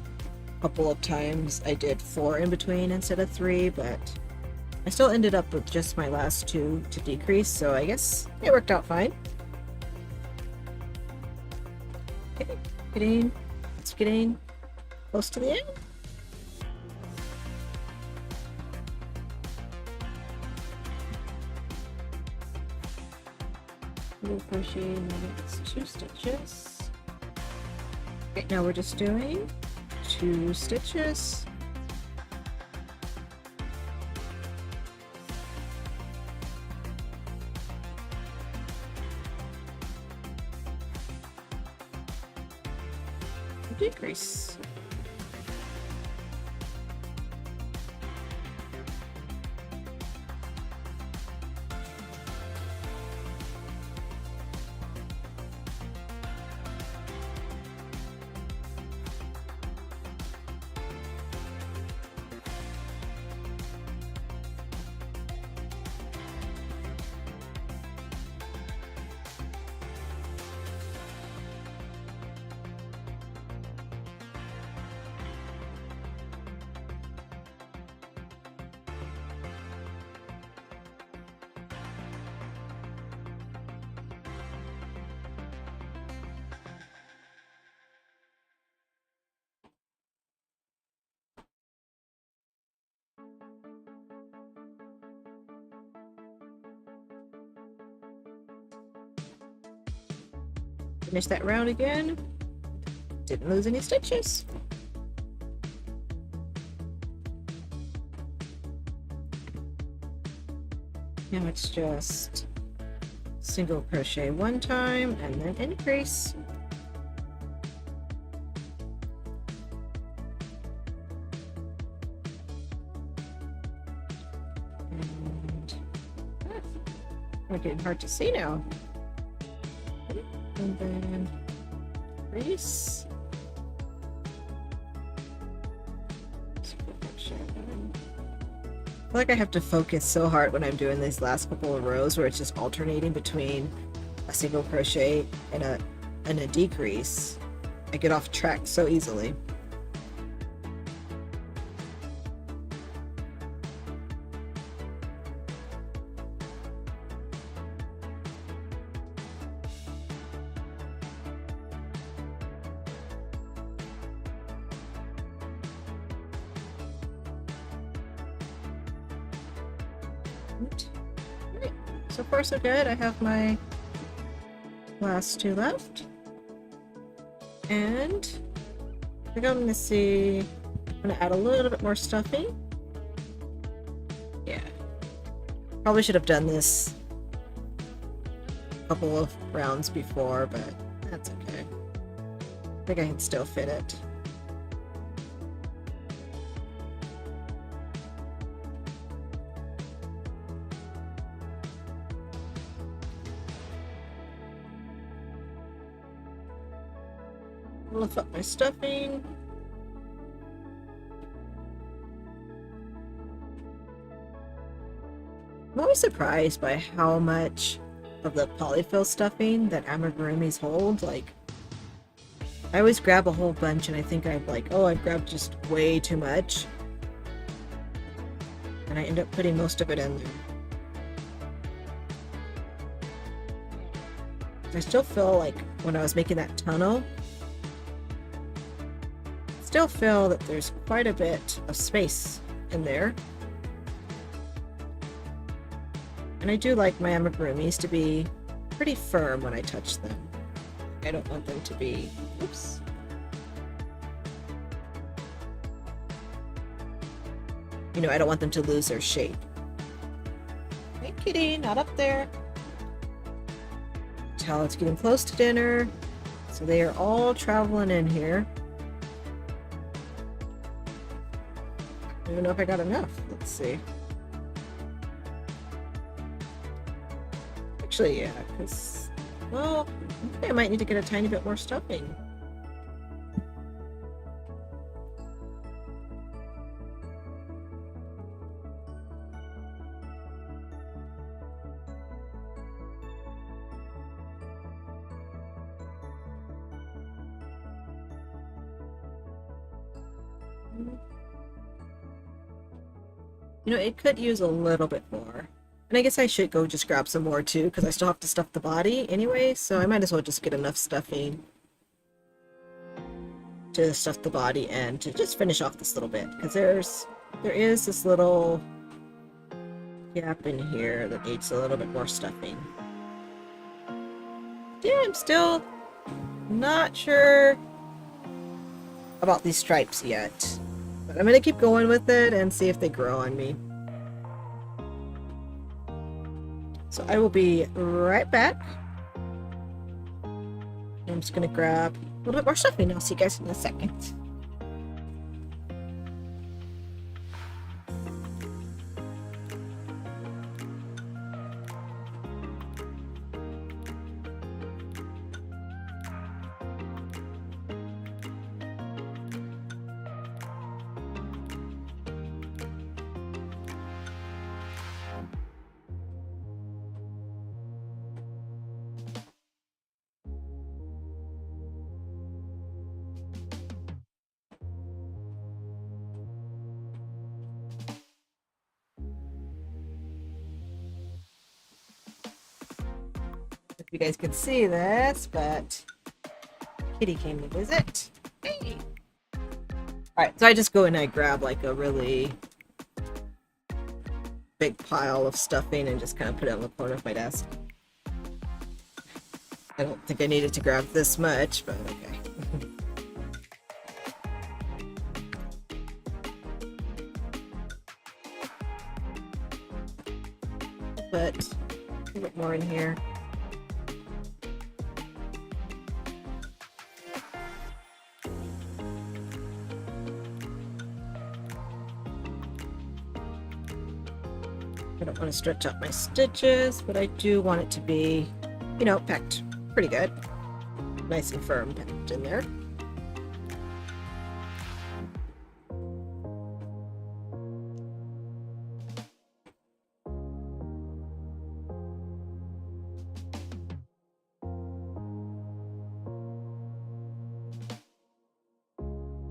a couple of times. I did 4 in between instead of 3, but I still ended up with just my last 2 to decrease, so I guess it worked out fine. Okay, it's getting close to the end. We'll crochet in the next 2 stitches. Okay, now we're just doing 2 stitches. Decrease. Finish that round again. Didn't lose any stitches. Now it's just single crochet 1 time and then increase. And we're getting hard to see now. And then increase. I feel like I have to focus so hard when I'm doing these last couple of rows where it's just alternating between a single crochet and a decrease. I get off track so easily. Right. So far so good. I have my last 2 left. And I think I'm gonna see, I'm gonna add a little bit more stuffing. Yeah. Probably should have done this a couple of rounds before, but that's okay. I think I can still fit it. Lift up my stuffing. I'm always surprised by how much of the polyfill stuffing that amigurumis hold. Like, I always grab a whole bunch and I think I'm like, oh, I've grabbed just way too much. And I end up putting most of it in there. I still feel like when I was making that tunnel, still feel that there's quite a bit of space in there. And I do like my amigurumis to be pretty firm when I touch them. I don't want them to be, oops. You know, I don't want them to lose their shape. Hey kitty, not up there. Tell it's getting close to dinner. So they are all traveling in here. I don't even know if I got enough. Let's see. Actually, yeah, because, well, I might need to get a tiny bit more stuffing. You know, it could use a little bit more. And I guess I should go just grab some more too, because I still have to stuff the body anyway, so I might as well just get enough stuffing to stuff the body and to just finish off this little bit, because there is this little gap in here that needs a little bit more stuffing. Yeah, I'm still not sure about these stripes yet. But I'm going to keep going with it and see if they grow on me. So I will be right back. I'm just going to grab a little bit more stuffing. I'll see you guys in a second. If you guys can see this, but Kitty came to visit. Hey! Alright, so I just go and I grab like a really big pile of stuffing and just kind of put it on the corner of my desk. I don't think I needed to grab this much, but okay. But a little bit more in here. I don't want to stretch out my stitches, but I do want it to be, you know, packed pretty good. Nice and firm packed in there.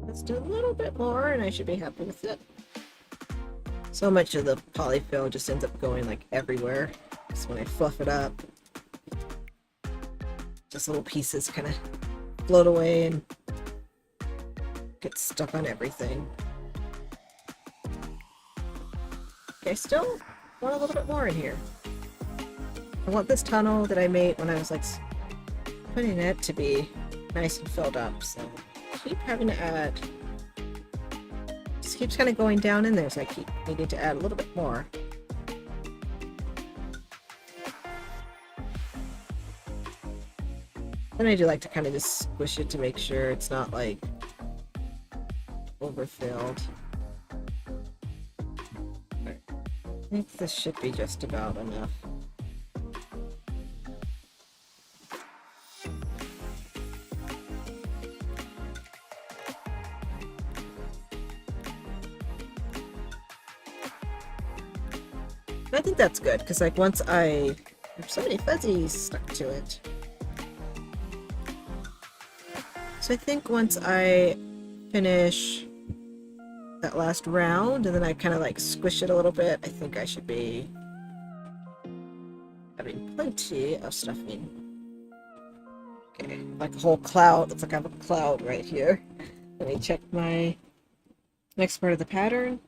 Let's do a little bit more and I should be happy with it. So much of the polyfill just ends up going like everywhere. Just when I fluff it up, just little pieces kind of float away and get stuck on everything. Okay, still want a little bit more in here. I want this tunnel that I made when I was like putting it to be nice and filled up, so I keep having to add. Just keeps kind of going down in there, so I keep needing to add a little bit more. Then I do like to kind of just squish it to make sure it's not like overfilled. I think this should be just about enough. I think that's good, because like once there's so many fuzzies stuck to it. So I think once I finish that last round and then I kind of like squish it a little bit, I think I should be having plenty of stuffing. Okay, like a whole cloud. Looks like I have a cloud right here. Let me check my next part of the pattern.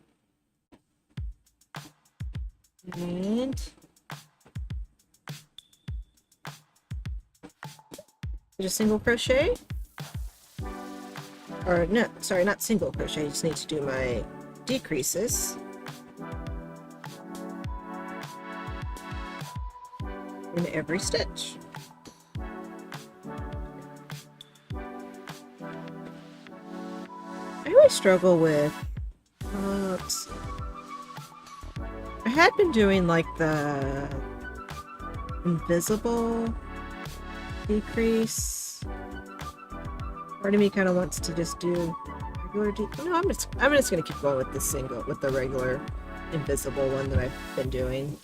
And just single crochet, or no, sorry, not single crochet. I just need to do my decreases in every stitch. I always struggle with let's see. I had been doing like the invisible decrease. Part of me kind of wants to just do regular no, I'm just gonna keep going with the regular invisible one that I've been doing.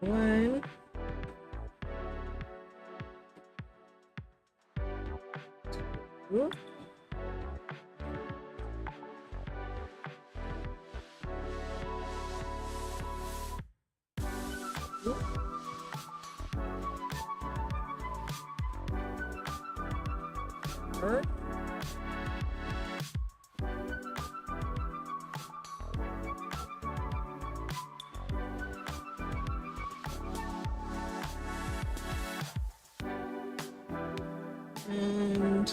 One. Two. And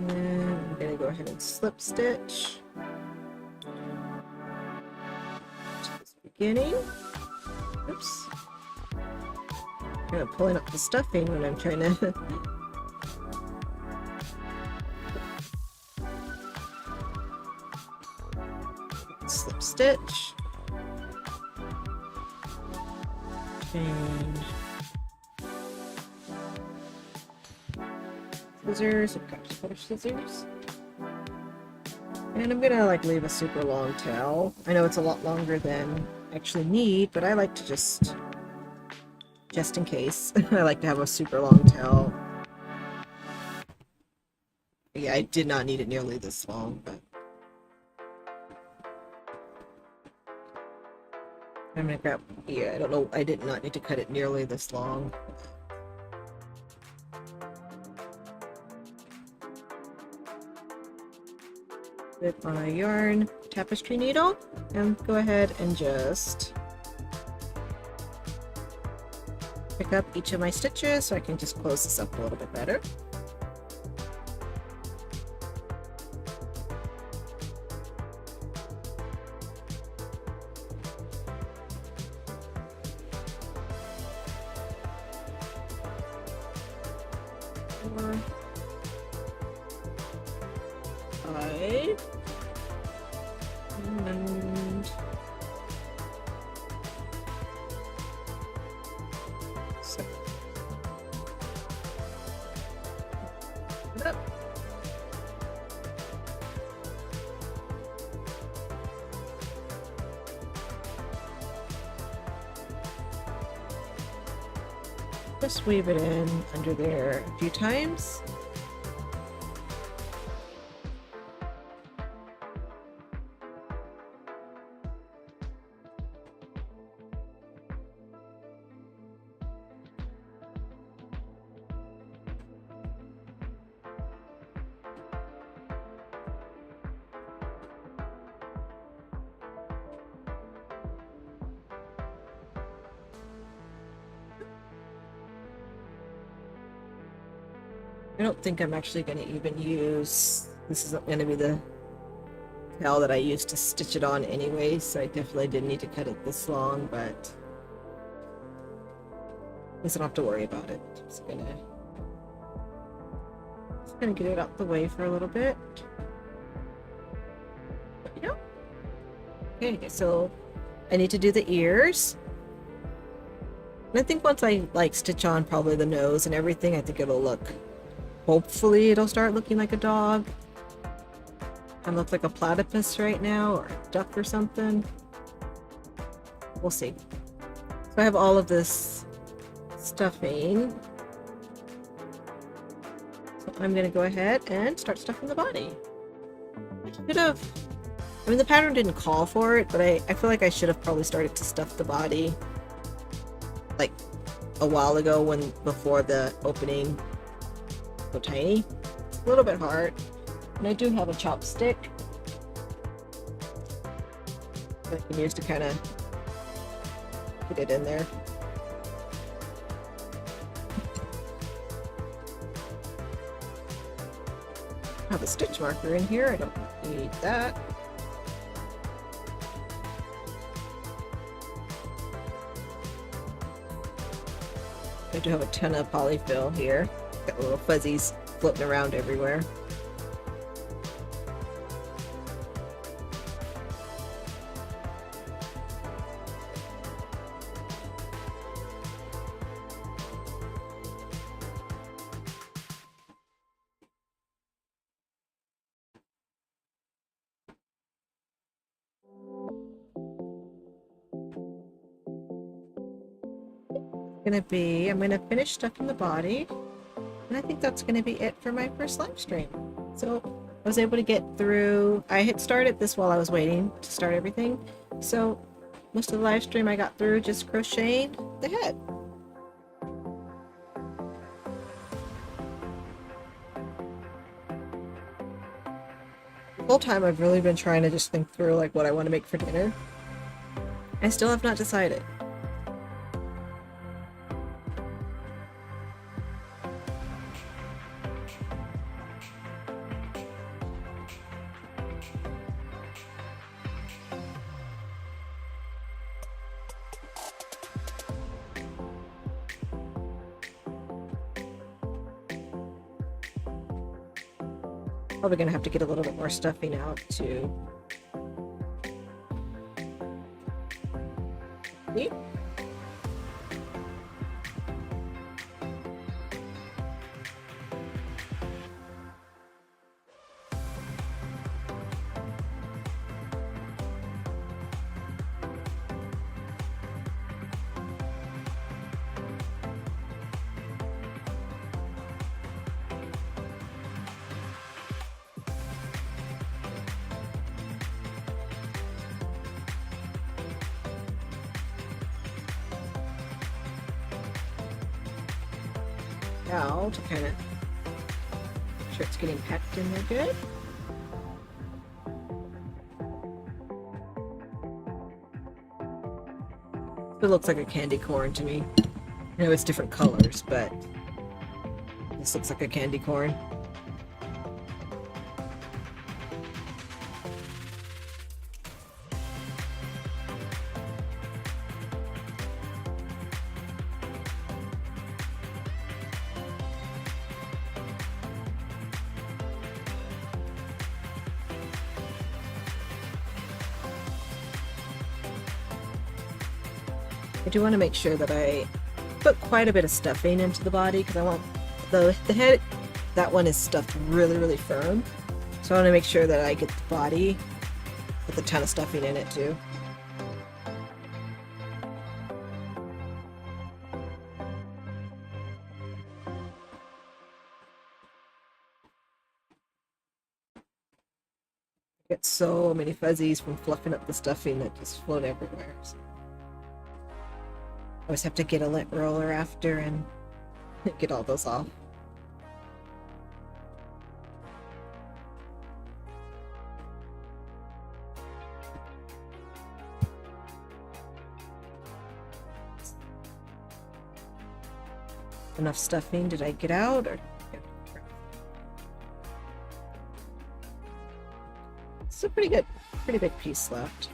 then I'm gonna go ahead and slip stitch to this beginning. Oops. Kind of pulling up the stuffing when I'm trying to slip stitch. Change scissors, I've got other scissors. And I'm gonna like leave a super long tail. I know it's a lot longer than I actually need, but I like to just in case. I like to have a super long tail. Yeah, I did not need it nearly this long, but I'm gonna grab, yeah, I don't know, I did not need to cut it nearly this long. With my yarn tapestry needle, and go ahead and just pick up each of my stitches so I can just close this up a little bit better. Four, 5, and 7. Up. Just weave it in under there a few times. I don't think I'm actually going to even use, this isn't going to be the tail that I used to stitch it on anyway, so I definitely didn't need to cut it this long, but at least I don't have to worry about it. Just gonna get it out the way for a little bit. But, yeah. Okay, so I need to do the ears. And I think once I like stitch on probably the nose and everything, I think it'll look, hopefully it'll start looking like a dog. It looks like a platypus right now, or a duck or something. We'll see. So I have all of this stuffing. So I'm going to go ahead and start stuffing the body. I should have, I mean the pattern didn't call for it, but I feel like I should have probably started to stuff the body like a while ago before the opening so tiny. It's a little bit hard. And I do have a chopstick that I can use to kind of get it in there. I have a stitch marker in here. I don't need that. I do have a ton of polyfill here. Got little fuzzies floating around everywhere. I'm gonna finish stuffing the body, and I think that's gonna be it for my first live stream. So I was able to get through, I had started this while I was waiting to start everything, so most of the live stream I got through just crocheting the head. whole time I've really been trying to just think through like what I want to make for dinner. I still have not decided. Probably gonna have to get a little bit more stuffing out too. See? Now to kind of make sure it's getting packed in there good. It looks like a candy corn to me. I know it's different colors, but this looks like a candy corn. I do want to make sure that I put quite a bit of stuffing into the body because I want the head, that one is stuffed really firm. So I want to make sure that I get the body with a ton of stuffing in it too. I get so many fuzzies from fluffing up the stuffing that just float everywhere. So I always have to get a lint roller after and get all those off. Enough stuffing did I get out, or it's a pretty big piece left.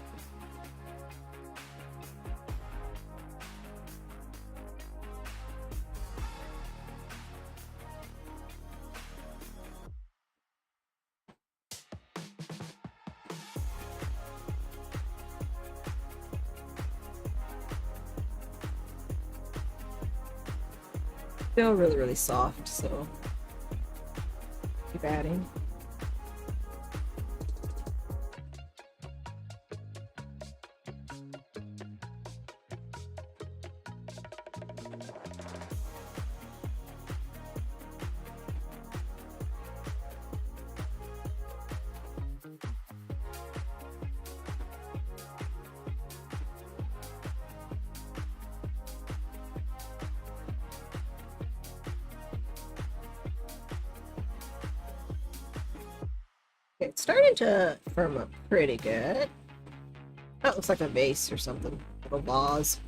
Still really soft, so keep adding. It's starting to firm up pretty good. That looks like a vase or something. Little vase.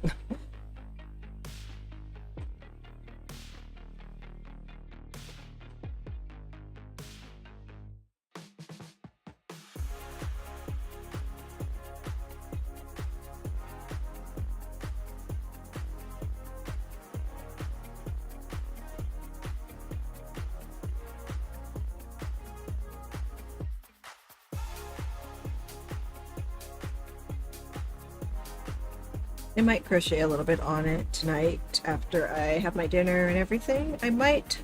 I might crochet a little bit on it tonight after I have my dinner and everything. I might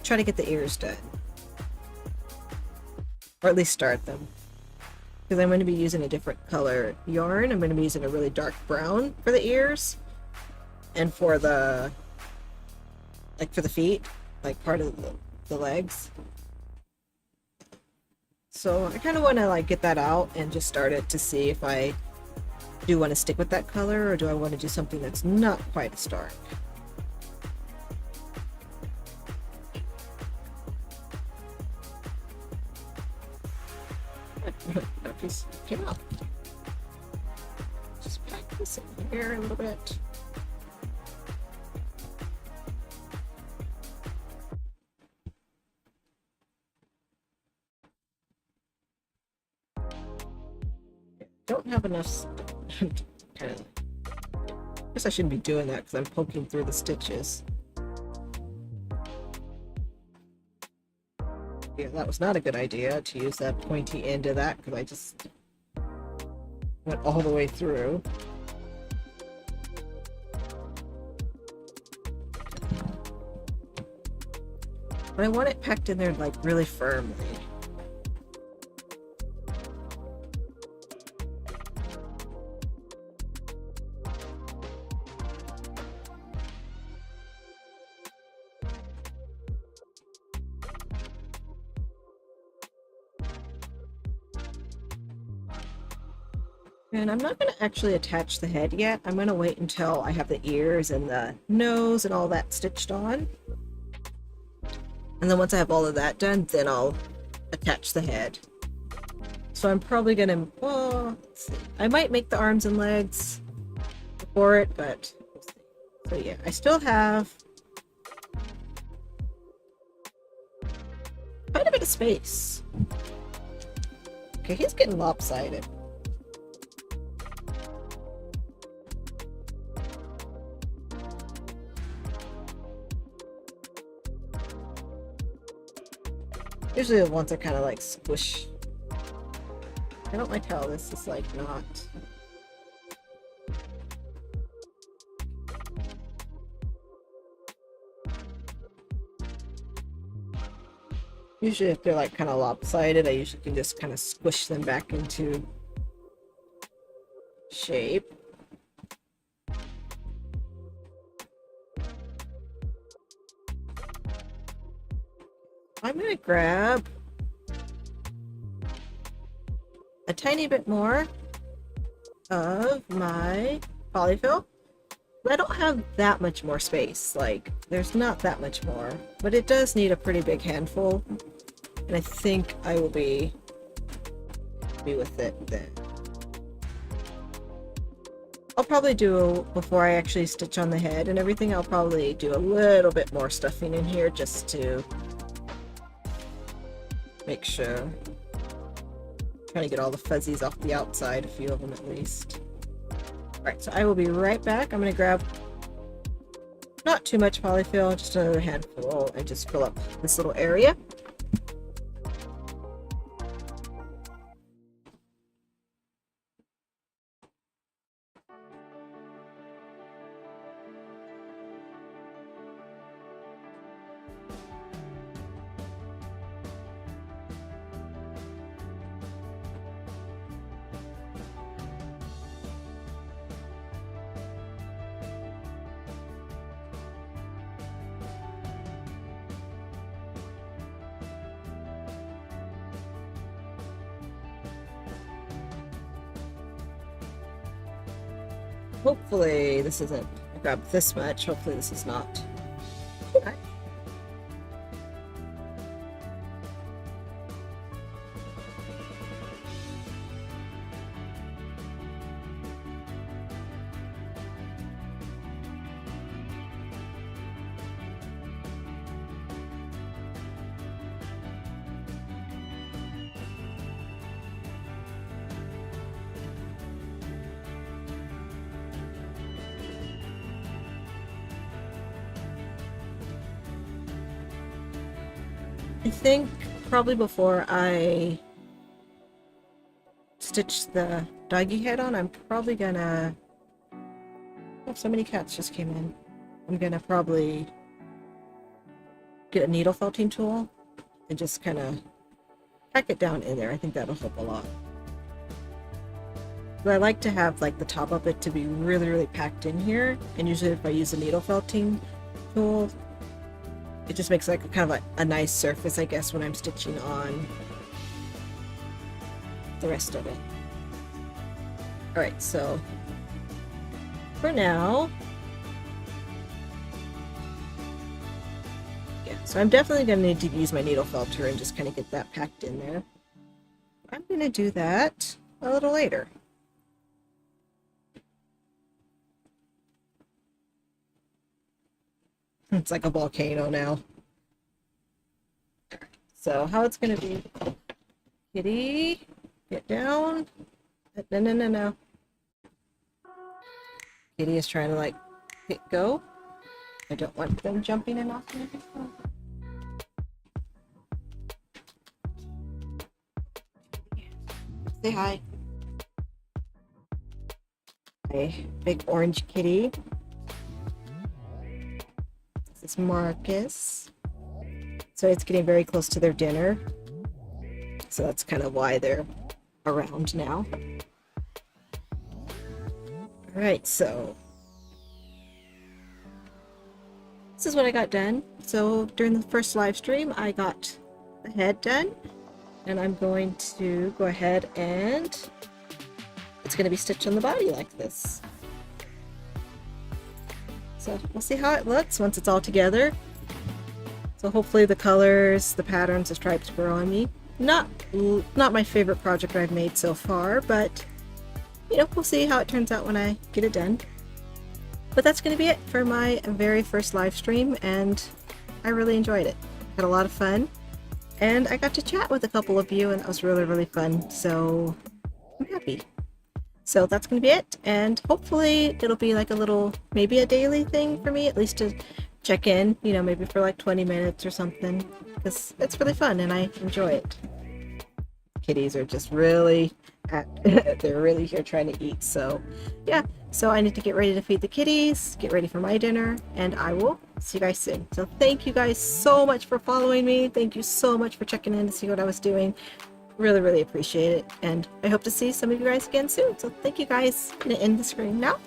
try to get the ears done. Or at least start them. Because I'm going to be using a different color yarn. I'm going to be using a really dark brown for the ears. And for the, like for the feet, like part of the legs. So I kind of want to like get that out and just start it to see if I do want to stick with that color, or do I want to do something that's not quite as dark? That piece came out. Just pack this in here a little bit. Don't have enough. Kind of. I guess I shouldn't be doing that because I'm poking through the stitches. Yeah, that was not a good idea to use that pointy end of that because I just went all the way through. But I want it packed in there like really firmly. And I'm not going to actually attach the head yet. I'm going to wait until I have the ears and the nose and all that stitched on. And then once I have all of that done, then I'll attach the head. So I'm probably going to, well, let's see. I might make the arms and legs before it, but we'll see. So yeah, I still have quite a bit of space. Okay, he's getting lopsided. Usually the ones are kind of like squish. I don't like how this is like not. Usually if they're like kind of lopsided, I usually can just kind of squish them back into shape. I'm going to grab a tiny bit more of my polyfill. I don't have that much more space, like there's not that much more, but it does need a pretty big handful, and I think I will be with it then. I'll probably do, before I actually stitch on the head and everything, I'll probably do a little bit more stuffing in here just to make sure. Trying to get all the fuzzies off the outside, a few of them at least. Alright, so I will be right back. I'm going to grab not too much polyfill, just another handful, and just fill up this little area. Hopefully this isn't, I grabbed this much, hopefully this is not. Okay. I think probably before I stitch the doggy head on, I'm probably gonna, oh, so many cats just came in. I'm gonna probably get a needle felting tool and just kind of pack it down in there. I think that'll help a lot. But I like to have like the top of it to be really packed in here, and usually if I use a needle felting tool, it just makes like kind of like a nice surface, I guess, when I'm stitching on the rest of it. Alright, so for now, yeah, so I'm definitely going to need to use my needle felter and just kind of get that packed in there. I'm going to do that a little later. It's like a volcano now. So how it's going to be, kitty, get down. No, no, no, no. Kitty is trying to like go. I don't want them jumping and knocking. Say hi. Hi, big orange kitty. This is Marcus. So it's getting very close to their dinner. So that's kind of why they're around now. Alright, so this is what I got done. So during the first live stream, I got the head done. And I'm going to go ahead and it's going to be stitched on the body like this. So we'll see how it looks once it's all together. So hopefully the colors, the patterns, the stripes grow on me. Not my favorite project I've made so far, but you know, we'll see how it turns out when I get it done. But that's going to be it for my very first live stream, and I really enjoyed it. Had a lot of fun, and I got to chat with a couple of you, and that was really, really fun. So I'm happy. So that's going to be it, and hopefully it'll be like a little, maybe a daily thing for me, at least to check in, you know, maybe for like 20 minutes or something, because it's really fun and I enjoy it. Kitties are just really they're really here trying to eat. So yeah, so I need to get ready to feed the kitties, get ready for my dinner, and I will see you guys soon. So thank you guys so much for following me. Thank you so much for checking in to see what I was doing. Really, really appreciate it, and I hope to see some of you guys again soon. So thank you guys. I'm gonna end the screen now.